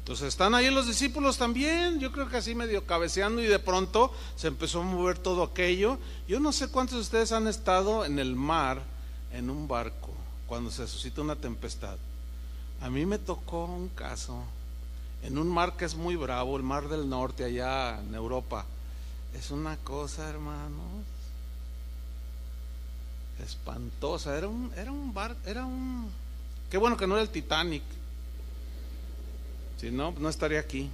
Entonces están ahí los discípulos también, yo creo que así medio cabeceando, y de pronto se empezó a mover todo aquello. Yo no sé cuántos de ustedes han estado en el mar, en un barco, cuando se suscita una tempestad. A mí me tocó un caso, en un mar que es muy bravo, el Mar del Norte, allá en Europa. Es una cosa, hermanos, espantosa. Era un barco, qué bueno que no era el Titanic. Si no, no estaría aquí.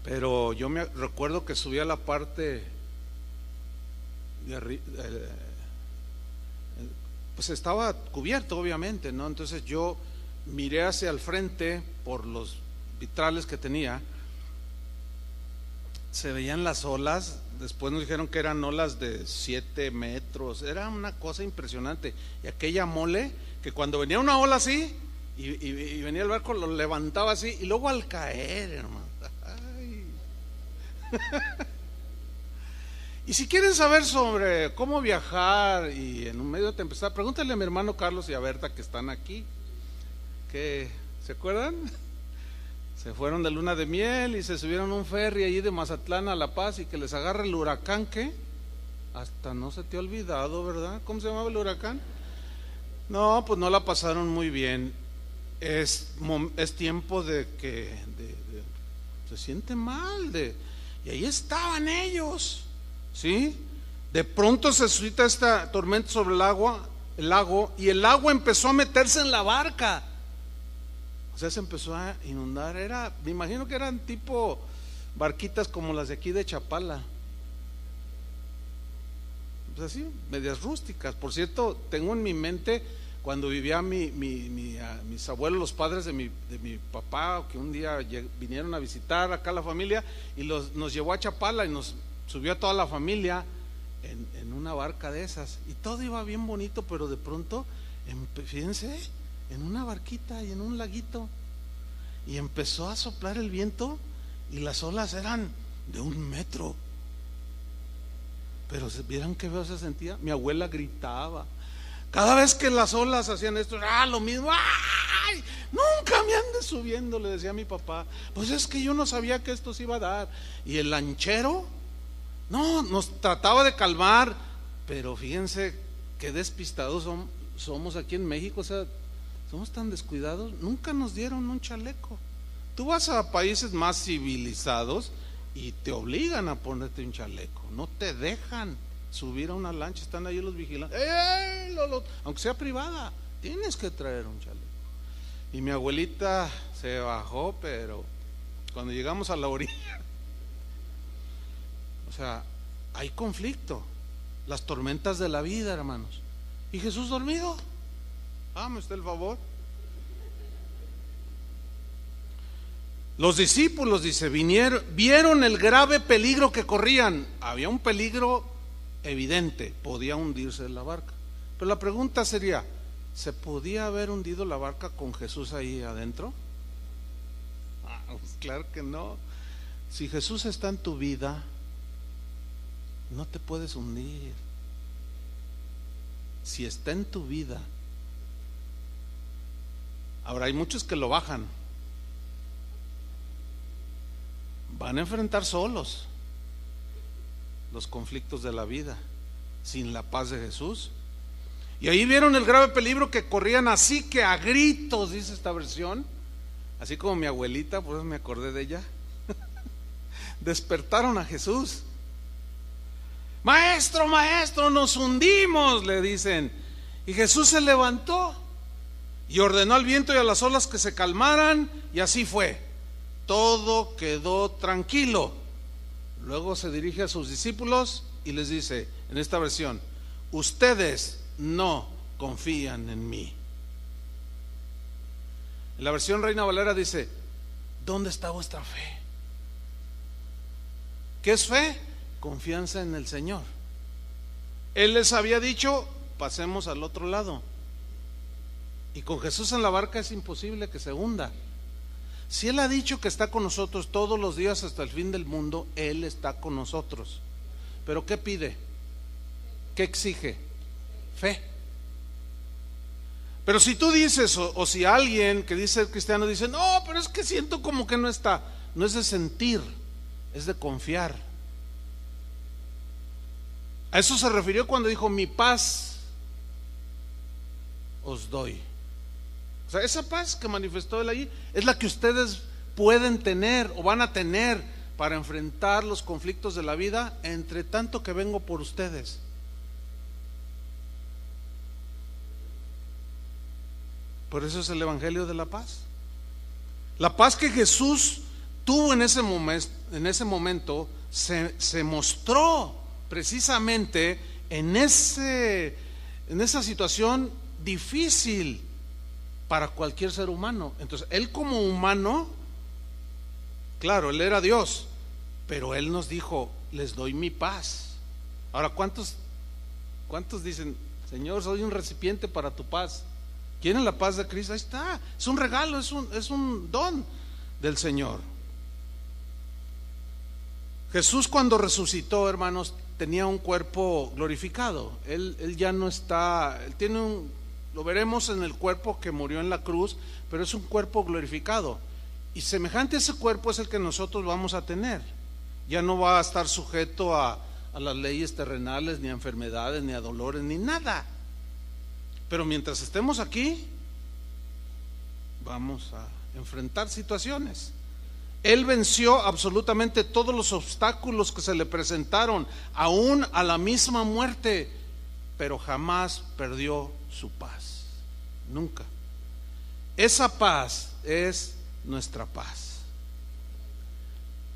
Pero yo me recuerdo que subí a la parte de arriba, pues estaba cubierto, obviamente, ¿no? Entonces yo miré hacia el frente por los vitrales que tenía. Se veían las olas. Después nos dijeron que eran olas de 7 metros. Era una cosa impresionante. Y aquella mole, que cuando venía una ola así y venía el barco, lo levantaba así, y luego al caer, hermano, ay. Y si quieren saber sobre cómo viajar y en un medio de tempestad, pregúntenle a mi hermano Carlos y a Berta, que están aquí, que ¿se acuerdan? Se fueron de luna de miel y se subieron a un ferry allí de Mazatlán a La Paz, y que les agarra el huracán. ¿Qué? Hasta no se te ha olvidado, ¿verdad? ¿Cómo se llamaba el huracán? No, pues no la pasaron muy bien. Es tiempo de que se siente mal, y ahí estaban ellos, ¿sí? De pronto se suscita esta tormenta sobre el lago, y el agua empezó a meterse en la barca. O sea, se empezó a inundar. Me imagino que eran tipo barquitas como las de aquí de Chapala, pues así, medias rústicas. Por cierto, tengo en mi mente cuando vivía mis abuelos, los padres de mi papá, que un día vinieron a visitar acá la familia, y nos llevó a Chapala y nos subió a toda la familia en una barca de esas, y todo iba bien bonito, pero de pronto, fíjense, en una barquita y en un laguito, y empezó a soplar el viento, y las olas eran de 1 metro. Pero vieran qué feo se sentía. Mi abuela gritaba cada vez que las olas hacían esto. Lo mismo. ¡Ay! Nunca me andes subiendo, le decía a mi papá. Pues es que yo no sabía que esto se iba a dar. Y el lanchero, no, nos trataba de calmar, pero fíjense qué despistados somos aquí en México. O sea, somos tan descuidados. Nunca nos dieron un chaleco. Tú vas a países más civilizados y te obligan a ponerte un chaleco, no te dejan subir a una lancha, están ahí los vigilantes. Aunque sea privada, tienes que traer un chaleco. Y mi abuelita se bajó, pero cuando llegamos a la orilla, o sea, hay conflicto, las tormentas de la vida, hermanos. Y Jesús dormido. ¿Me está el favor? Los discípulos, dice, vieron el grave peligro que corrían. Había un peligro evidente, podía hundirse la barca. Pero la pregunta sería, ¿se podía haber hundido la barca con Jesús ahí adentro? Pues claro que no. Si Jesús está en tu vida, no te puedes hundir. Si está en tu vida. Ahora hay muchos que lo bajan. Van a enfrentar solos los conflictos de la vida, sin la paz de Jesús. Y ahí vieron el grave peligro que corrían, así que a gritos, dice esta versión, así como mi abuelita, por eso me acordé de ella. Despertaron a Jesús. Maestro, maestro, nos hundimos, le dicen. Y Jesús se levantó y ordenó al viento y a las olas que se calmaran, y así fue. Todo quedó tranquilo. Luego se dirige a sus discípulos y les dice, en esta versión: ustedes no confían en mí. En la versión Reina Valera dice: ¿dónde está vuestra fe? ¿Qué es fe? Confianza en el Señor. Él les había dicho: pasemos al otro lado. Y con Jesús en la barca es imposible que se hunda. Si Él ha dicho que está con nosotros todos los días hasta el fin del mundo, Él está con nosotros. Pero ¿qué pide? ¿Qué exige? Fe. Pero si tú dices, o si alguien que dice ser cristiano dice: no, pero es que siento como que no está. No es de sentir, es de confiar. A eso se refirió cuando dijo: mi paz os doy. O sea, esa paz que manifestó Él allí es la que ustedes pueden tener o van a tener para enfrentar los conflictos de la vida, entre tanto que vengo por ustedes. Por eso es el Evangelio de la paz. La paz que Jesús tuvo en ese momento se mostró precisamente en esa situación difícil para cualquier ser humano. Entonces, Él como humano, claro, Él era Dios, pero Él nos dijo: les doy mi paz. Ahora, ¿cuántos dicen: Señor, soy un recipiente para tu paz? ¿Quieren la paz de Cristo? Ahí está, es un regalo, es un don del Señor. Jesús, cuando resucitó, hermanos, tenía un cuerpo glorificado. Él ya no está, él tiene lo veremos en el cuerpo que murió en la cruz, pero es un cuerpo glorificado. Y semejante a ese cuerpo es el que nosotros vamos a tener. Ya no va a estar sujeto a las leyes terrenales, ni a enfermedades, ni a dolores, ni nada. Pero mientras estemos aquí, vamos a enfrentar situaciones. Él venció absolutamente todos los obstáculos que se le presentaron, aún a la misma muerte, pero jamás perdió su paz, nunca. Esa paz es nuestra paz.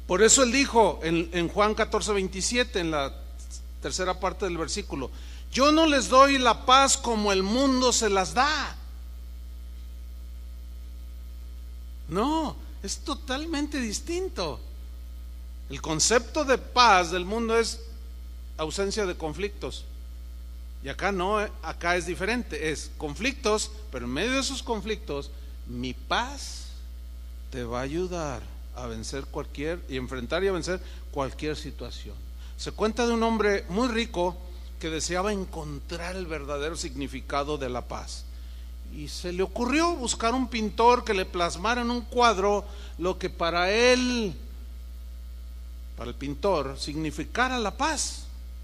Por eso Él dijo en Juan 14:27, en la tercera parte del versículo: yo no les doy la paz como el mundo se las da. No, es totalmente distinto. El concepto de paz del mundo es ausencia de conflictos. Y acá no, acá es diferente, es conflictos, pero en medio de esos conflictos, mi paz te va a ayudar a vencer enfrentar y a vencer cualquier situación. Se cuenta de un hombre muy rico que deseaba encontrar el verdadero significado de la paz. Y se le ocurrió buscar un pintor que le plasmara en un cuadro lo que para el pintor, significara la paz.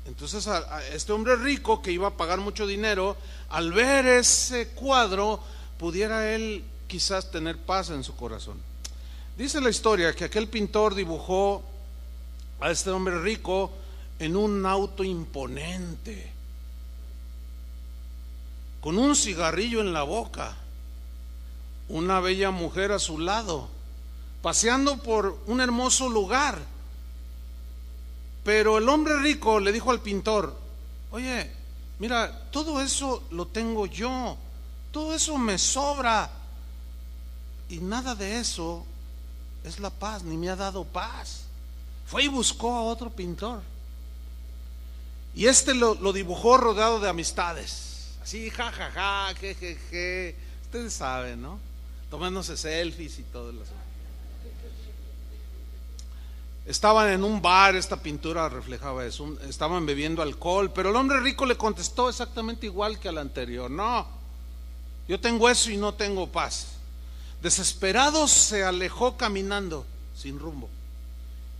Entonces a este hombre rico, que iba a pagar mucho dinero, al ver ese cuadro, pudiera él quizás tener paz en su corazón. Dice la historia que aquel pintor dibujó a este hombre rico en un auto imponente, con un cigarrillo en la boca, una bella mujer a su lado, paseando por un hermoso lugar. Pero el hombre rico le dijo al pintor: oye, mira, todo eso lo tengo yo, todo eso me sobra, y nada de eso es la paz, ni me ha dado paz. Fue y buscó a otro pintor, y lo dibujó rodeado de amistades, así, jajaja, jejeje, ustedes saben, ¿no? Tomándose selfies y todo eso. Estaban en un bar, esta pintura reflejaba eso, estaban bebiendo alcohol, pero el hombre rico le contestó exactamente igual que al anterior: no, yo tengo eso y no tengo paz. Desesperado se alejó caminando sin rumbo,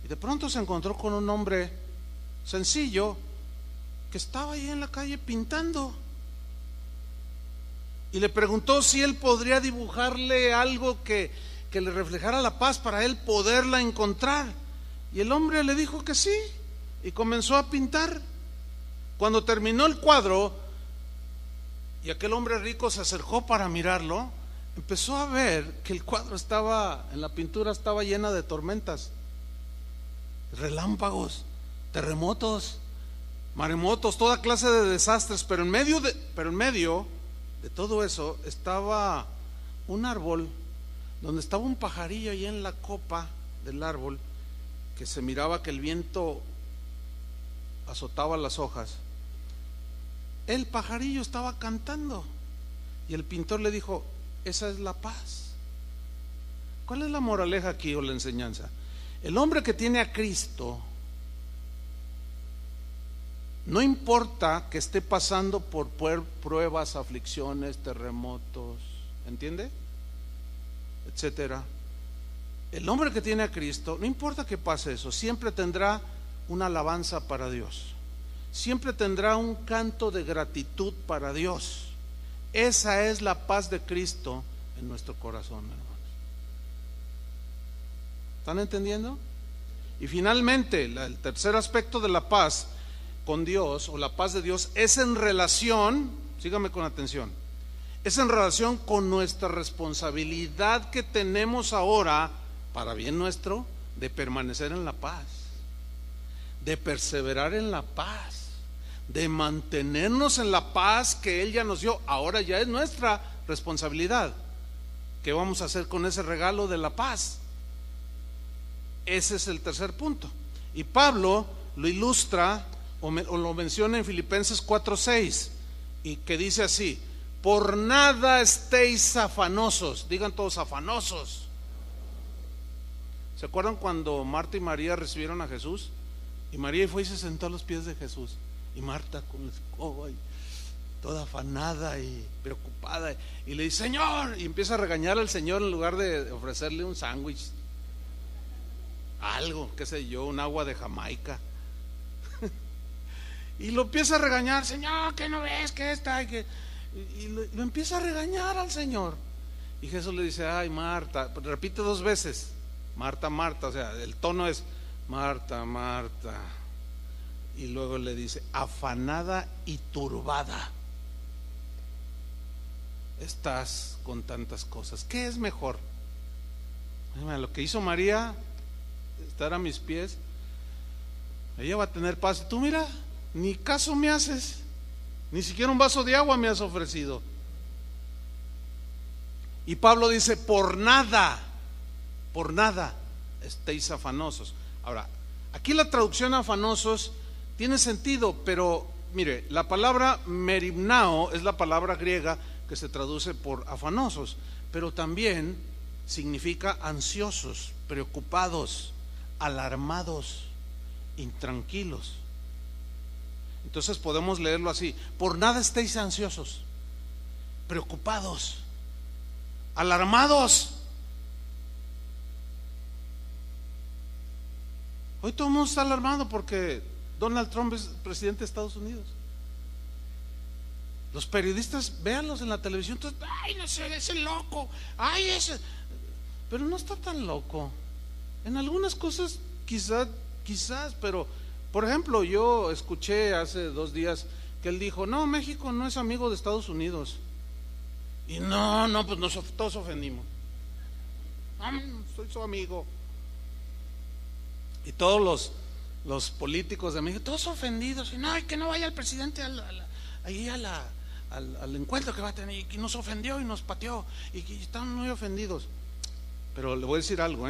y de pronto se encontró con un hombre sencillo que estaba ahí en la calle pintando, y le preguntó si él podría dibujarle algo que le reflejara la paz para él poderla encontrar. Y el hombre le dijo que sí, y comenzó a pintar. Cuando terminó el cuadro y aquel hombre rico se acercó para mirarlo, empezó a ver que el cuadro en la pintura estaba llena de tormentas, relámpagos, terremotos, maremotos, toda clase de desastres, pero en medio de todo eso estaba un árbol donde estaba un pajarillo ahí en la copa del árbol, que se miraba que el viento azotaba las hojas. El pajarillo estaba cantando y el pintor le dijo: esa es la paz. ¿Cuál es la moraleja aquí o la enseñanza? El hombre que tiene a Cristo, no importa que esté pasando por pruebas, aflicciones, terremotos, ¿entiende? Etcétera. El hombre que tiene a Cristo, no importa que pase eso, siempre tendrá una alabanza para Dios, siempre tendrá un canto de gratitud para Dios. Esa es la paz de Cristo en nuestro corazón, hermanos. ¿Están entendiendo? Y finalmente, el tercer aspecto de la paz con Dios, o la paz de Dios, es en relación, sígame con atención, es en relación con nuestra responsabilidad que tenemos ahora, para bien nuestro, de permanecer en la paz, de perseverar en la paz, de mantenernos en la paz que Él ya nos dio. Ahora ya es nuestra responsabilidad. ¿Qué vamos a hacer con ese regalo de la paz? Ese es el tercer punto. Y Pablo lo ilustra o lo menciona en Filipenses 4:6, y que dice así: por nada estéis afanosos. Digan todos: afanosos. ¿Se acuerdan cuando Marta y María recibieron a Jesús? Y María fue y se sentó a los pies de Jesús, y Marta con la escoba y toda afanada y preocupada, y le dice: Señor, y empieza a regañar al Señor en lugar de ofrecerle un sándwich, algo, qué sé yo, un agua de Jamaica. Y lo empieza a regañar: Señor, ¿qué no ves que está? Y lo empieza a regañar al Señor. Y Jesús le dice: ay, Marta, repite 2 veces: Marta, Marta, o sea, el tono es Marta, Marta. Y luego le dice: afanada y turbada estás con tantas cosas. ¿Qué es mejor? Lo que hizo María, estar a mis pies, ella va a tener paz. Tú mira, ni caso me haces, ni siquiera un vaso de agua me has ofrecido. Y Pablo dice: por nada estéis afanosos. Ahora, aquí la traducción afanosos tiene sentido, pero mire, la palabra merimnao es la palabra griega que se traduce por afanosos, pero también significa ansiosos, preocupados, alarmados, intranquilos. Entonces podemos leerlo así: por nada estéis ansiosos, preocupados, alarmados. Hoy todo el mundo está alarmado porque Donald Trump es presidente de Estados Unidos. Los periodistas, véanlos en la televisión, entonces, ay, no sé, ese loco, ay, ese. Pero no está tan loco. En algunas cosas quizás, pero por ejemplo, yo escuché hace 2 días que él dijo: no, México no es amigo de Estados Unidos. Y no, pues todos ofendimos. Soy su amigo. Y todos los políticos de México, todos ofendidos. Y no, que no vaya el presidente al encuentro que va a tener, y que nos ofendió y nos pateó, y que están muy ofendidos. Pero le voy a decir algo,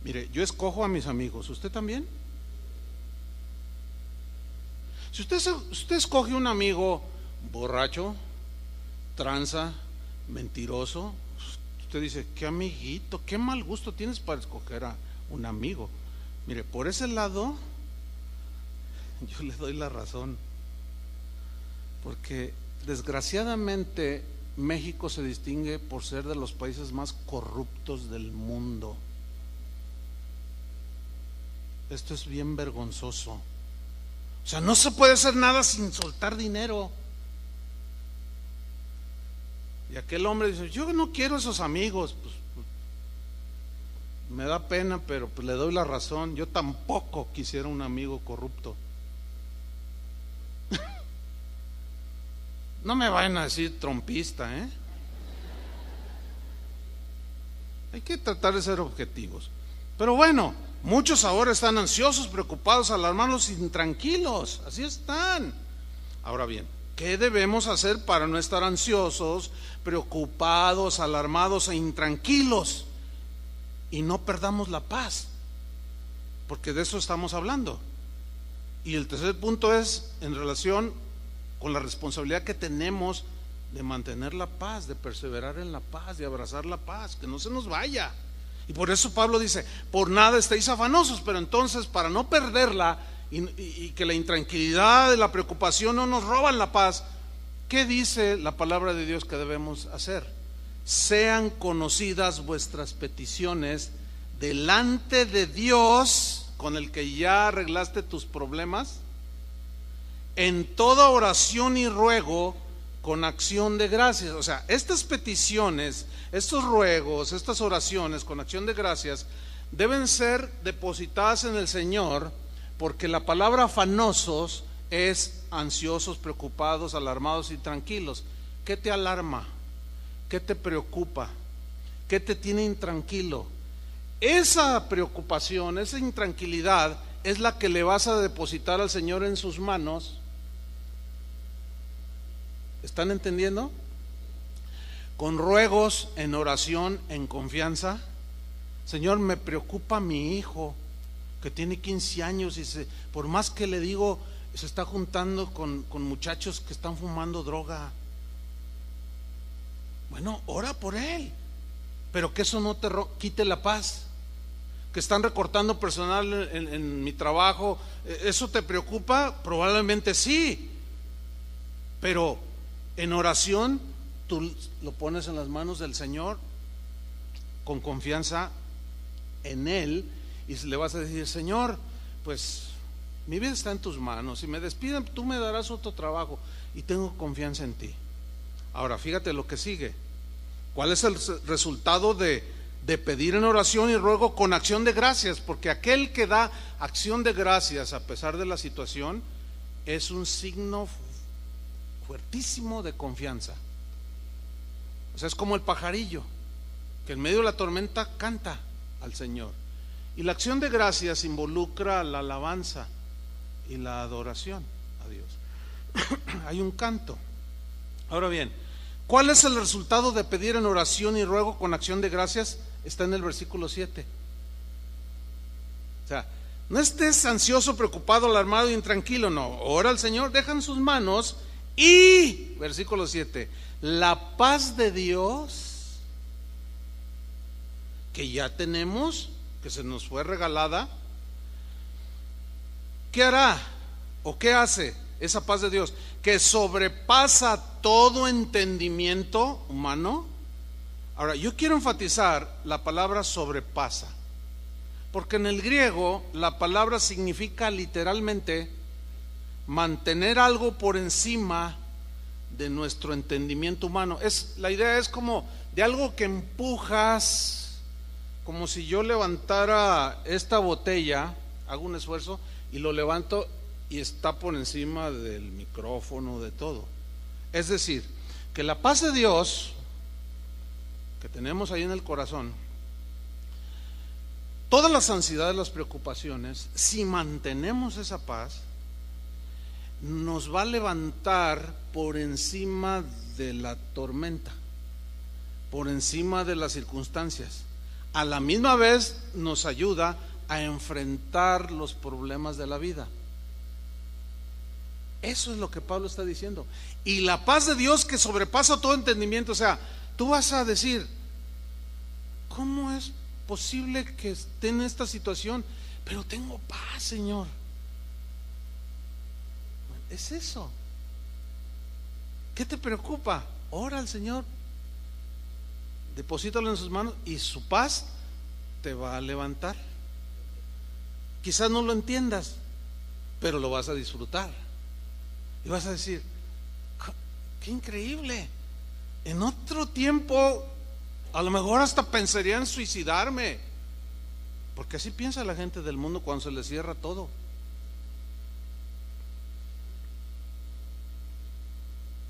mire, yo escojo a mis amigos. ¿Usted también? Si usted escoge un amigo borracho, tranza, mentiroso, usted dice: qué amiguito, qué mal gusto tienes para escoger a un amigo. Mire, por ese lado yo le doy la razón, porque desgraciadamente México se distingue por ser de los países más corruptos del mundo. Esto es bien vergonzoso. O sea, no se puede hacer nada sin soltar dinero. Y aquel hombre dice: yo no quiero esos amigos. Pues, me da pena, pero pues le doy la razón. Yo tampoco quisiera un amigo corrupto. No me vayan a decir trompista, ¿eh? Hay que tratar de ser objetivos. Pero bueno, muchos ahora están ansiosos, preocupados, alarmados, intranquilos. Así están. Ahora bien, ¿qué debemos hacer para no estar ansiosos, preocupados, alarmados e intranquilos? Y no perdamos la paz, porque de eso estamos hablando. Y el tercer punto es en relación con la responsabilidad que tenemos de mantener la paz, de perseverar en la paz, de abrazar la paz, que no se nos vaya. Y por eso Pablo dice: por nada estéis afanosos. Pero entonces, para no perderla y que la intranquilidad y la preocupación no nos roban la paz, ¿qué dice la palabra de Dios que debemos hacer? Sean conocidas vuestras peticiones delante de Dios, con el que ya arreglaste tus problemas, en toda oración y ruego con acción de gracias. O sea, estas peticiones, estos ruegos, estas oraciones con acción de gracias deben ser depositadas en el Señor, porque la palabra afanosos es ansiosos, preocupados, alarmados y tranquilos. ¿Qué te alarma? ¿Qué te preocupa? ¿Qué te tiene intranquilo? Esa preocupación, esa intranquilidad es la que le vas a depositar al Señor en sus manos. ¿Están entendiendo? Con ruegos, en oración, en confianza. Señor, me preocupa mi hijo que tiene 15 años y por más que le digo, se está juntando con muchachos que están fumando droga. Bueno, ora por él, pero que eso no te quite la paz. Que están recortando personal en mi trabajo, ¿eso te preocupa? Probablemente sí, pero en oración tú lo pones en las manos del Señor con confianza en Él, y le vas a decir: Señor, pues mi vida está en tus manos, si me despiden tú me darás otro trabajo y tengo confianza en ti. Ahora fíjate lo que sigue. ¿Cuál es el resultado de pedir en oración y ruego con acción de gracias? Porque aquel que da acción de gracias a pesar de la situación es un signo fuertísimo de confianza. O sea, es como el pajarillo que en medio de la tormenta canta al Señor. Y la acción de gracias involucra la alabanza y la adoración a Dios. Hay un canto. Ahora bien, ¿cuál es el resultado de pedir en oración y ruego con acción de gracias? Está en el versículo 7. O sea, no estés ansioso, preocupado, alarmado y intranquilo. No, ora al Señor, deja en sus manos. Y, versículo 7, la paz de Dios, que ya tenemos, que se nos fue regalada, ¿qué hará? ¿O qué hace esa paz de Dios? Que sobrepasa todo entendimiento humano. Ahora, yo quiero enfatizar la palabra sobrepasa, porque en el griego la palabra significa literalmente mantener algo por encima de nuestro entendimiento humano. La idea es como de algo que empujas, como si yo levantara esta botella, hago un esfuerzo y lo levanto y está por encima del micrófono, de todo. Es decir, que la paz de Dios que tenemos ahí en el corazón, todas las ansiedades, las preocupaciones, si mantenemos esa paz, nos va a levantar por encima de la tormenta, por encima de las circunstancias. A la misma vez nos ayuda a enfrentar los problemas de la vida. Eso es lo que Pablo está diciendo. Y la paz de Dios que sobrepasa todo entendimiento. O sea, tú vas a decir: ¿cómo es posible que esté en esta situación? pero tengo paz, Señor. Es eso. ¿Qué te preocupa? Ora al Señor, deposítalo en sus manos y su paz te va a levantar. Quizás no lo entiendas, pero lo vas a disfrutar y vas a decir: qué increíble. En otro tiempo a lo mejor hasta pensaría en suicidarme, porque así piensa la gente del mundo cuando se le cierra todo.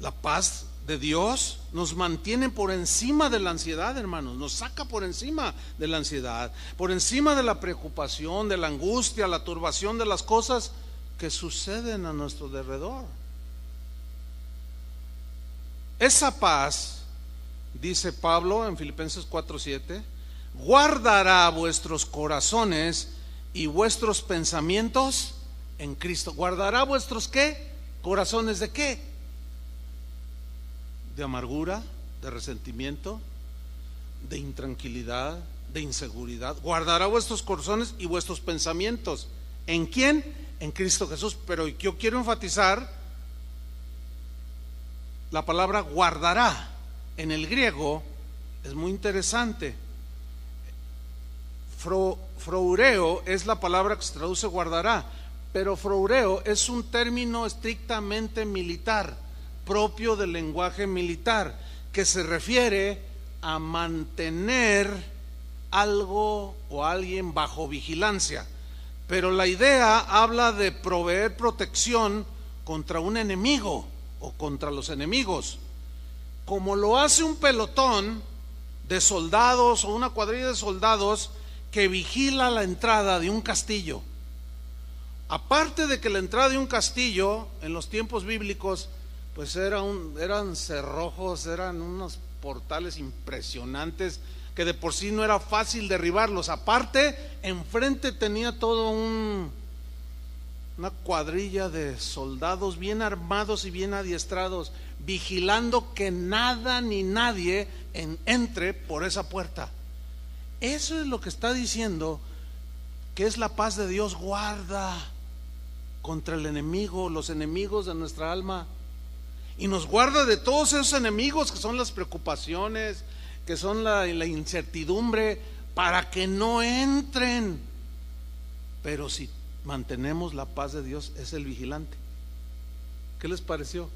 La paz de Dios nos mantiene por encima de la ansiedad, hermanos. Nos saca por encima de la ansiedad, por encima de la preocupación, de la angustia, la turbación de las cosas que suceden a nuestro alrededor. Esa paz, dice Pablo en Filipenses 4:7, guardará vuestros corazones y vuestros pensamientos en Cristo. ¿Guardará vuestros qué? ¿Corazones de qué? De amargura, de resentimiento, de intranquilidad, de inseguridad. Guardará vuestros corazones y vuestros pensamientos. ¿En quién? En Cristo Jesús. Pero yo quiero enfatizar la palabra guardará. En el griego es muy interesante. Froureo es la palabra que se traduce guardará, pero froureo es un término estrictamente militar, propio del lenguaje militar, que se refiere a mantener algo o alguien bajo vigilancia. Pero la idea habla de proveer protección contra un enemigo o contra los enemigos, como lo hace un pelotón de soldados o una cuadrilla de soldados que vigila la entrada de un castillo. Aparte de que la entrada de un castillo en los tiempos bíblicos pues eran cerrojos, eran unos portales impresionantes que de por sí no era fácil derribarlos. Aparte, enfrente tenía todo una cuadrilla de soldados bien armados y bien adiestrados, vigilando que nada ni nadie entre por esa puerta. Eso es lo que está diciendo, que es la paz de Dios. Guarda contra el enemigo, los enemigos de nuestra alma, y nos guarda de todos esos enemigos que son las preocupaciones, que son la incertidumbre, para que no entren. Pero si mantenemos la paz de Dios, es el vigilante. ¿Qué les pareció?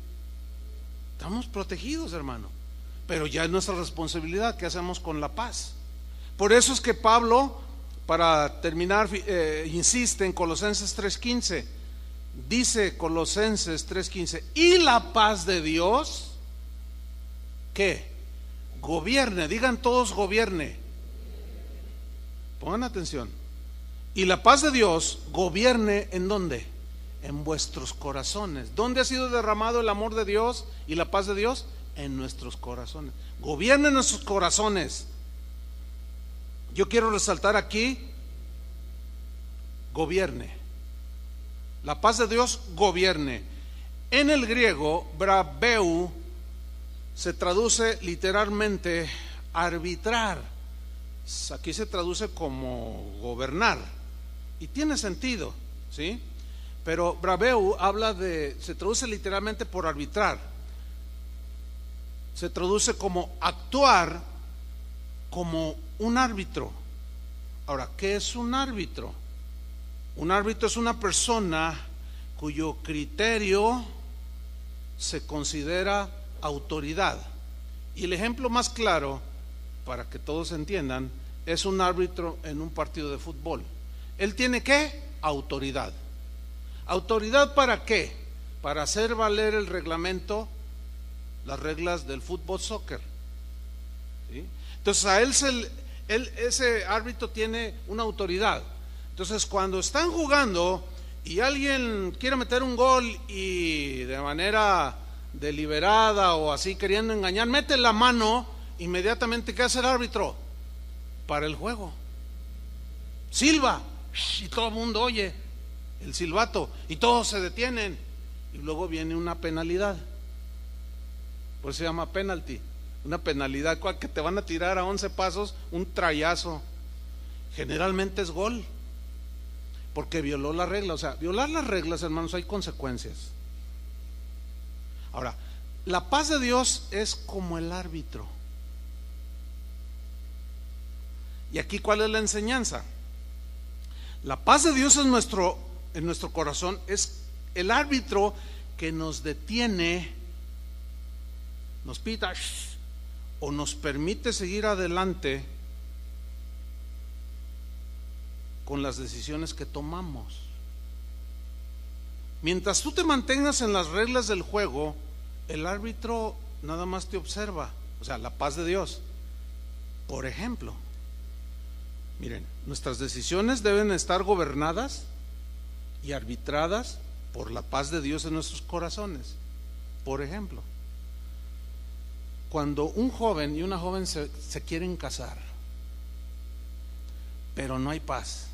Estamos protegidos, hermano, pero ya es nuestra responsabilidad. ¿Qué hacemos con la paz? Por eso es que Pablo, para terminar, insiste en Colosenses 3:15. Dice Colosenses 3:15: y la paz de Dios, ¿qué? Gobierne. Digan todos: gobierne. Pongan atención. Y la paz de Dios gobierne, ¿en dónde? En vuestros corazones. ¿Dónde ha sido derramado el amor de Dios y la paz de Dios? En nuestros corazones. Gobierne en nuestros corazones. Yo quiero resaltar aquí: gobierne. La paz de Dios gobierne. En el griego, brabeu se traduce literalmente arbitrar. Aquí se traduce como gobernar, y tiene sentido, ¿sí? Pero brabeu se traduce literalmente por arbitrar. Se traduce como actuar como un árbitro. Ahora, ¿qué es un árbitro? Un árbitro es una persona cuyo criterio se considera autoridad. Y el ejemplo más claro, para que todos entiendan, es un árbitro en un partido de fútbol. Él tiene ¿qué? Autoridad. ¿Autoridad para qué? Para hacer valer el reglamento, las reglas del fútbol soccer, ¿sí? Entonces a ese árbitro tiene una autoridad. Entonces cuando están jugando y alguien quiere meter un gol y de manera deliberada o así queriendo engañar, mete la mano, inmediatamente ¿qué hace el árbitro? Para el juego. Silba, y todo el mundo oye el silbato y todos se detienen, y luego viene una penalidad. Por eso se llama penalty. Una penalidad que te van a tirar a 11 pasos, un trayazo. Generalmente es gol. porque violó la regla. O sea, violar las reglas, hermanos, hay consecuencias. Ahora, la paz de Dios es como el árbitro. Y aquí, ¿cuál es la enseñanza? La paz de Dios en nuestro corazón es el árbitro que nos detiene, nos pita o nos permite seguir adelante con las decisiones que tomamos. Mientras tú te mantengas en las reglas del juego, el árbitro nada más te observa. O sea, la paz de Dios. Por ejemplo, miren, nuestras decisiones deben estar gobernadas y arbitradas por la paz de Dios en nuestros corazones. Por ejemplo, cuando un joven y una joven se quieren casar, pero no hay paz,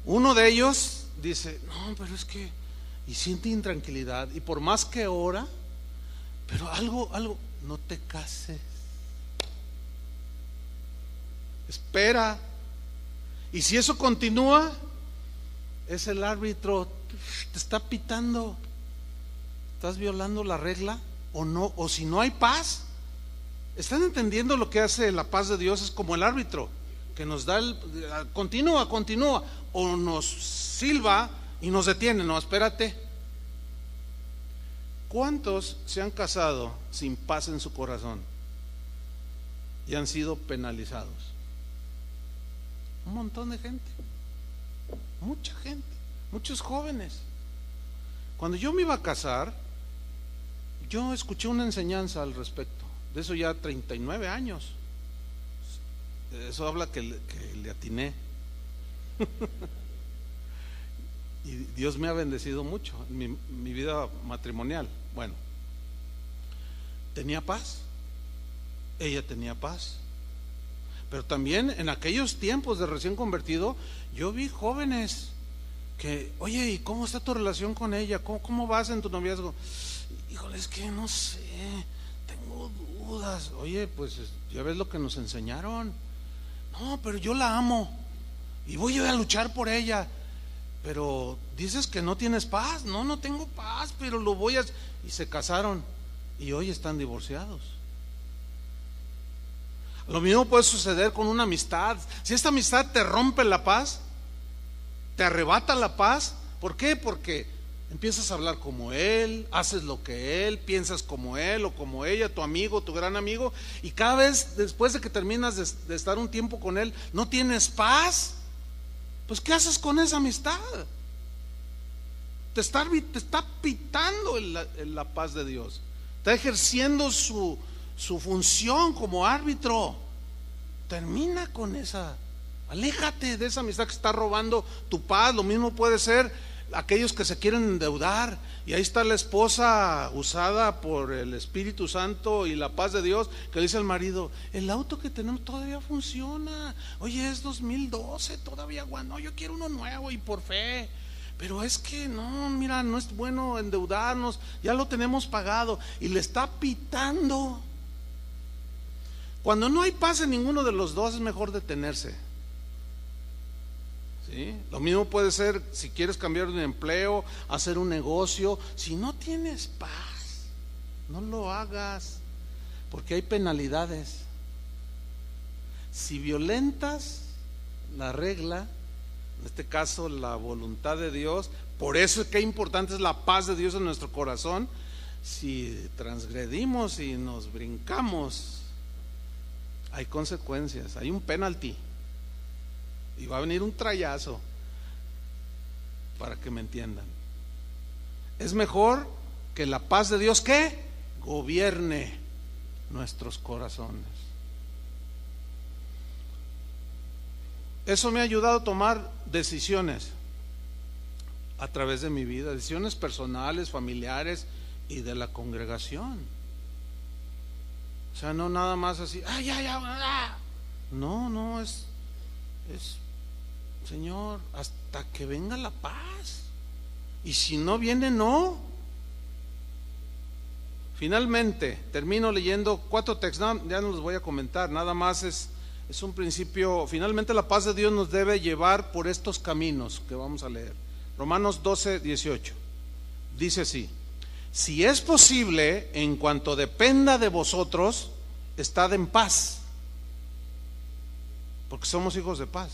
uno de ellos dice, no, pero es que, y siente intranquilidad, y por más que ora, pero algo, no te cases, espera. Y si eso continúa, es el árbitro, te está pitando, estás violando la regla o no, o si no hay paz. ¿Están entendiendo lo que hace la paz de Dios? Es como el árbitro que nos da continúa, o nos silba y nos detiene. No, espérate. ¿Cuántos se han casado sin paz en su corazón y han sido penalizados? Un montón de gente, mucha gente, muchos jóvenes. Cuando yo me iba a casar, yo escuché una enseñanza al respecto. De eso ya 39 años. Eso habla que le atiné. Y Dios me ha bendecido mucho en mi vida matrimonial. Bueno, tenía paz, ella tenía paz. Pero también en aquellos tiempos de recién convertido, yo vi jóvenes que, oye, ¿y cómo está tu relación con ella? ¿Cómo vas en tu noviazgo? Híjole, es que no sé, tengo dudas. Oye, pues ya ves lo que nos enseñaron. No, pero yo la amo y voy a luchar por ella. Pero dices que no tienes paz. No tengo paz, pero lo voy a... Y se casaron y hoy están divorciados. Lo mismo puede suceder con una amistad. Si esta amistad te rompe la paz, te arrebata la paz, ¿por qué? Porque empiezas a hablar como él, haces lo que él, piensas como él o como ella, tu amigo, tu gran amigo, y cada vez después de que terminas de estar un tiempo con él, no tienes paz. Pues ¿qué haces con esa amistad? Te está pitando la paz de Dios, está ejerciendo su función como árbitro. Termina con esa, aléjate de esa amistad que está robando tu paz. Lo mismo puede ser aquellos que se quieren endeudar, y ahí está la esposa usada por el Espíritu Santo y la paz de Dios, que le dice al marido, el auto que tenemos todavía funciona, oye, es 2012, todavía, bueno, yo quiero uno nuevo y por fe, pero es que no, mira, no es bueno endeudarnos, ya lo tenemos pagado, y le está pitando. Cuando no hay paz en ninguno de los dos, es mejor detenerse. ¿Sí? Lo mismo puede ser si quieres cambiar de empleo, hacer un negocio. Si no tienes paz, no lo hagas, porque hay penalidades. Si violentas la regla, en este caso la voluntad de Dios, por eso es que importante es la paz de Dios en nuestro corazón. Si transgredimos y nos brincamos, hay consecuencias, hay un penalti. Y va a venir un trayazo, para que me entiendan. Es mejor que la paz de Dios que gobierne nuestros corazones. Eso me ha ayudado a tomar decisiones a través de mi vida, decisiones personales, familiares y de la congregación. O sea, no nada más así, no, es Señor, hasta que venga la paz, y si no viene, no. Finalmente termino leyendo 4 textos, ya no los voy a comentar, nada más es Es un principio, finalmente la paz de Dios nos debe llevar por estos caminos que vamos a leer. Romanos 12, 18. Dice así: si es posible, en cuanto dependa de vosotros, estad en paz. Porque somos hijos de paz.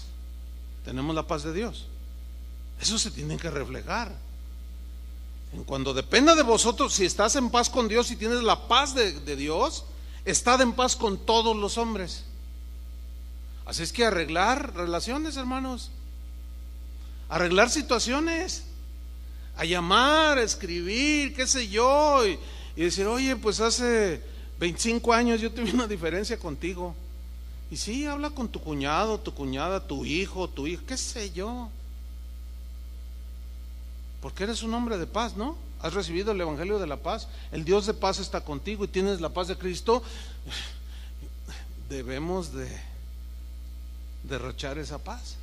Tenemos la paz de Dios. Eso se tiene que reflejar. En cuanto dependa de vosotros, si estás en paz con Dios y tienes la paz de Dios, estad en paz con todos los hombres. Así es que arreglar relaciones, hermanos, arreglar situaciones, a llamar, a escribir, qué sé yo, y decir: oye, pues hace 25 años yo tuve una diferencia contigo. Y sí, habla con tu cuñado, tu cuñada, tu hijo, qué sé yo. Porque eres un hombre de paz, ¿no? Has recibido el evangelio de la paz. El Dios de paz está contigo y tienes la paz de Cristo. Debemos de derrochar esa paz.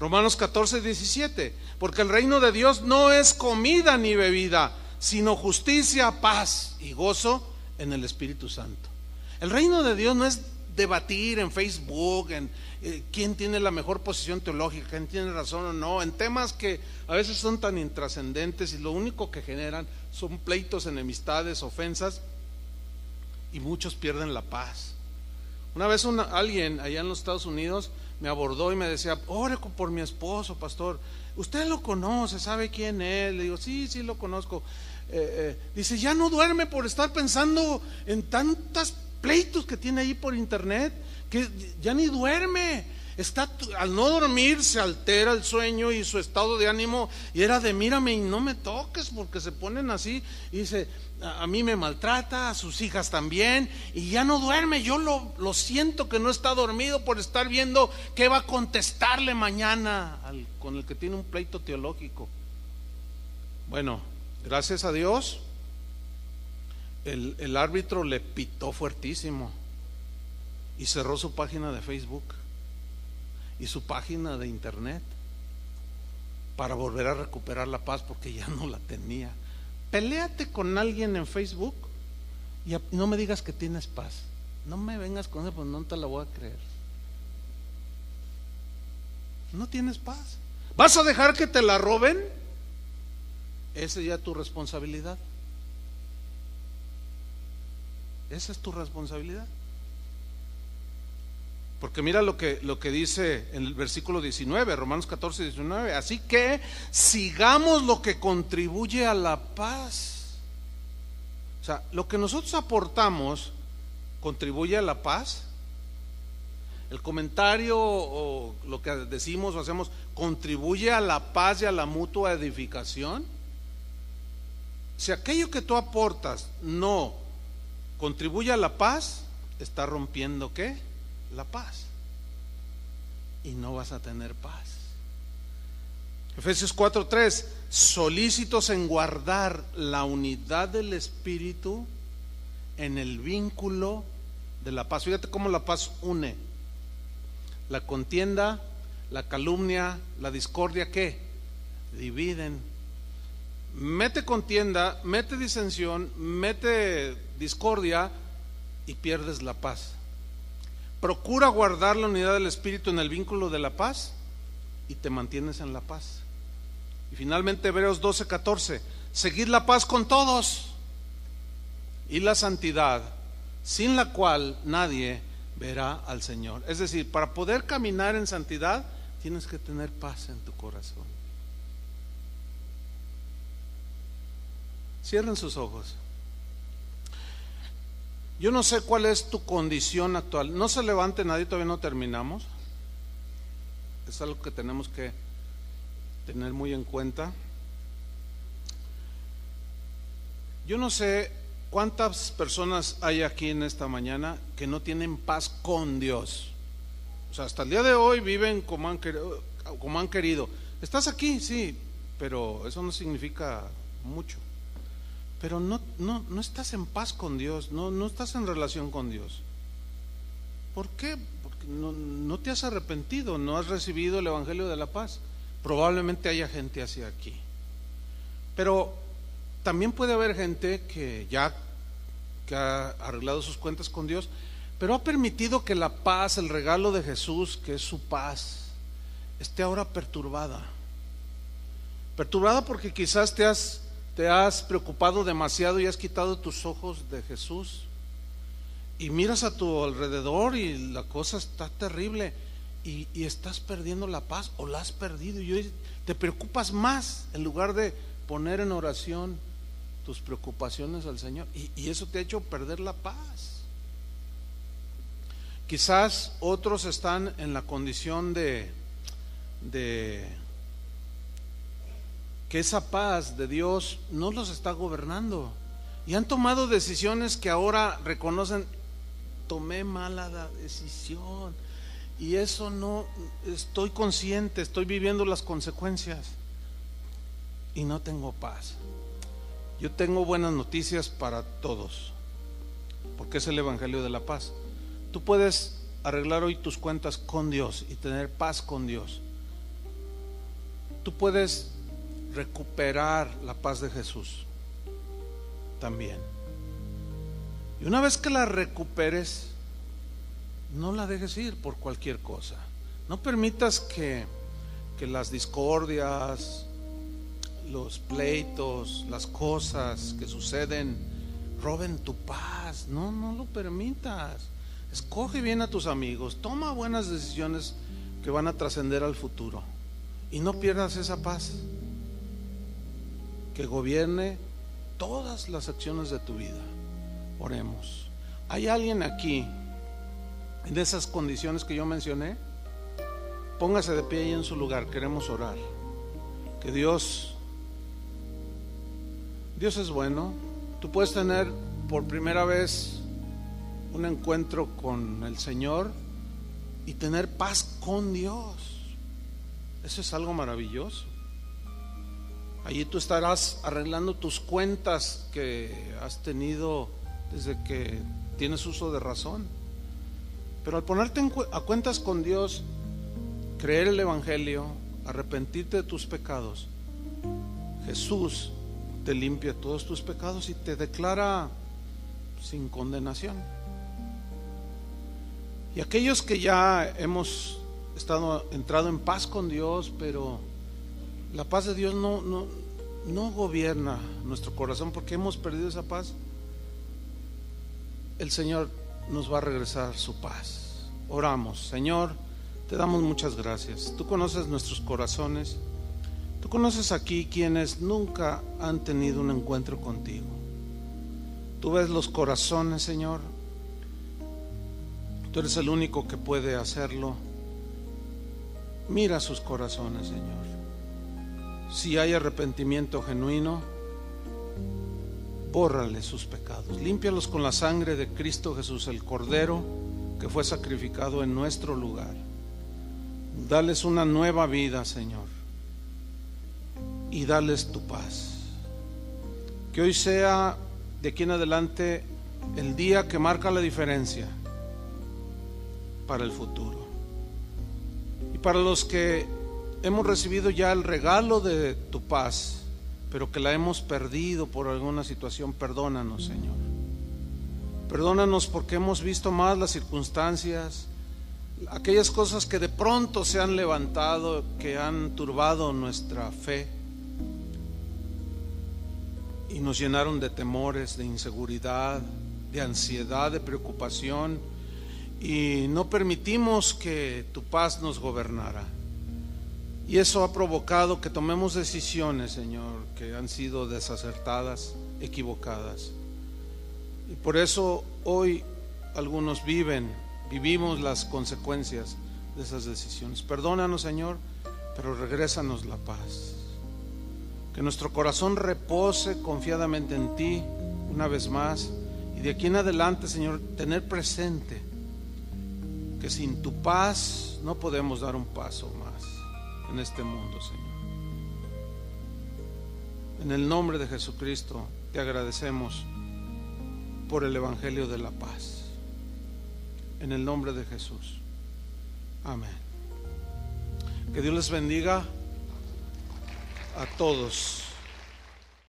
Romanos 14, 17. Porque el reino de Dios no es comida ni bebida, sino justicia, paz y gozo en el Espíritu Santo. El reino de Dios no es debatir en Facebook, en quién tiene la mejor posición teológica, quién tiene razón o no, en temas que a veces son tan intrascendentes y lo único que generan son pleitos, enemistades, ofensas, y muchos pierden la paz. Una vez alguien allá en los Estados Unidos me abordó y me decía: ore por mi esposo, pastor, usted lo conoce, sabe quién es. Le digo: sí, lo conozco. Dice: ya no duerme por estar pensando en tantos pleitos que tiene ahí por internet, que ya ni duerme. Al no dormir se altera el sueño y su estado de ánimo, y era de: mírame y no me toques, porque se ponen así. Y dice: a mí me maltrata, a sus hijas también, y ya no duerme. Yo lo siento que no está dormido por estar viendo qué va a contestarle mañana con el que tiene un pleito teológico. Bueno, gracias a Dios el árbitro le pitó fuertísimo y cerró su página de Facebook y su página de internet para volver a recuperar la paz, porque ya no la tenía. Peléate con alguien en Facebook y no me digas que tienes paz. No me vengas con eso, pues no te la voy a creer. No tienes paz. ¿Vas a dejar que te la roben? Esa ya es tu responsabilidad. Esa es tu responsabilidad. Porque mira lo que dice en el versículo 19, Romanos 14, 19. Así que sigamos lo que contribuye a la paz. O sea, lo que nosotros aportamos contribuye a la paz. El comentario o lo que decimos o hacemos contribuye a la paz y a la mutua edificación. Si aquello que tú aportas no contribuye a la paz, está rompiendo ¿qué? La paz, y no vas a tener paz. Efesios 4:3, solícitos en guardar la unidad del Espíritu en el vínculo de la paz. Fíjate cómo la paz une. La contienda, la calumnia, la discordia, ¿qué? Dividen. Mete contienda, mete disensión, mete discordia y pierdes la paz. Procura guardar la unidad del Espíritu en el vínculo de la paz y te mantienes en la paz. Y finalmente Hebreos 12:14, seguid la paz con todos y la santidad, sin la cual nadie verá al Señor. Es decir, para poder caminar en santidad tienes que tener paz en tu corazón. Cierren sus ojos. Yo no sé cuál es tu condición actual. No se levante nadie, todavía no terminamos. Es algo que tenemos que tener muy en cuenta. Yo no sé cuántas personas hay aquí en esta mañana que no tienen paz con Dios. O sea, hasta el día de hoy viven como han querido. ¿Estás aquí? Sí, pero eso no significa mucho. Pero no estás en paz con Dios, no estás en relación con Dios. ¿Por qué? Porque no te has arrepentido, no has recibido el evangelio de la paz. Probablemente haya gente así aquí. Pero también puede haber gente que ha arreglado sus cuentas con Dios, pero ha permitido que la paz, el regalo de Jesús, que es su paz, esté ahora perturbada. Perturbada porque quizás te has preocupado demasiado y has quitado tus ojos de Jesús. Y miras a tu alrededor y la cosa está terrible y estás perdiendo la paz o la has perdido. Y hoy te preocupas más en lugar de poner en oración tus preocupaciones al Señor. Y eso te ha hecho perder la paz. Quizás otros están en la condición de que esa paz de Dios no los está gobernando y han tomado decisiones que ahora reconocen: tomé mala decisión y eso no, estoy consciente, estoy viviendo las consecuencias y no tengo paz. Yo tengo buenas noticias para todos, porque es el Evangelio de la paz. Tú puedes arreglar hoy tus cuentas con Dios y tener paz con Dios. Tú puedes recuperar la paz de Jesús también. Y una vez que la recuperes, no la dejes ir por cualquier cosa. No permitas que las discordias, los pleitos, las cosas que suceden roben tu paz. No lo permitas. Escoge bien a tus amigos, toma buenas decisiones que van a trascender al futuro y no pierdas esa paz que gobierne todas las acciones de tu vida. Oremos. ¿Hay alguien aquí en esas condiciones que yo mencioné? Póngase de pie ahí en su lugar, queremos orar. Que Dios es bueno. Tú puedes tener por primera vez un encuentro con el Señor y tener paz con Dios. Eso es algo maravilloso. Allí tú estarás arreglando tus cuentas que has tenido desde que tienes uso de razón. Pero al ponerte a cuentas con Dios, creer el Evangelio, arrepentirte de tus pecados, Jesús te limpia todos tus pecados y te declara sin condenación. Y aquellos que ya hemos entrado en paz con Dios, pero la paz de Dios no gobierna nuestro corazón porque hemos perdido esa paz, el Señor nos va a regresar su paz. Oramos. Señor, te damos muchas gracias. Tú conoces nuestros corazones. Tú conoces aquí quienes nunca han tenido un encuentro contigo. Tú ves los corazones, Señor. Tú eres el único que puede hacerlo. Mira sus corazones, Señor. Si hay arrepentimiento genuino, bórrale sus pecados, límpialos con la sangre de Cristo Jesús, el Cordero que fue sacrificado en nuestro lugar. Dales una nueva vida, Señor, y dales tu paz. Que hoy sea de aquí en adelante el día que marca la diferencia para el futuro. Y para los que hemos recibido ya el regalo de tu paz, pero que la hemos perdido por alguna situación, perdónanos, Señor. Perdónanos porque hemos visto más las circunstancias, aquellas cosas que de pronto se han levantado, que han turbado nuestra fe y nos llenaron de temores, de inseguridad, de ansiedad, de preocupación, y no permitimos que tu paz nos gobernara. Y eso ha provocado que tomemos decisiones, Señor, que han sido desacertadas, equivocadas. Y por eso hoy algunos vivimos las consecuencias de esas decisiones. Perdónanos, Señor, pero regrésanos la paz. Que nuestro corazón repose confiadamente en ti una vez más. Y de aquí en adelante, Señor, tener presente que sin tu paz no podemos dar un paso más en este mundo, Señor. En el nombre de Jesucristo te agradecemos por el Evangelio de la paz. En el nombre de Jesús. Amén. Que Dios les bendiga a todos.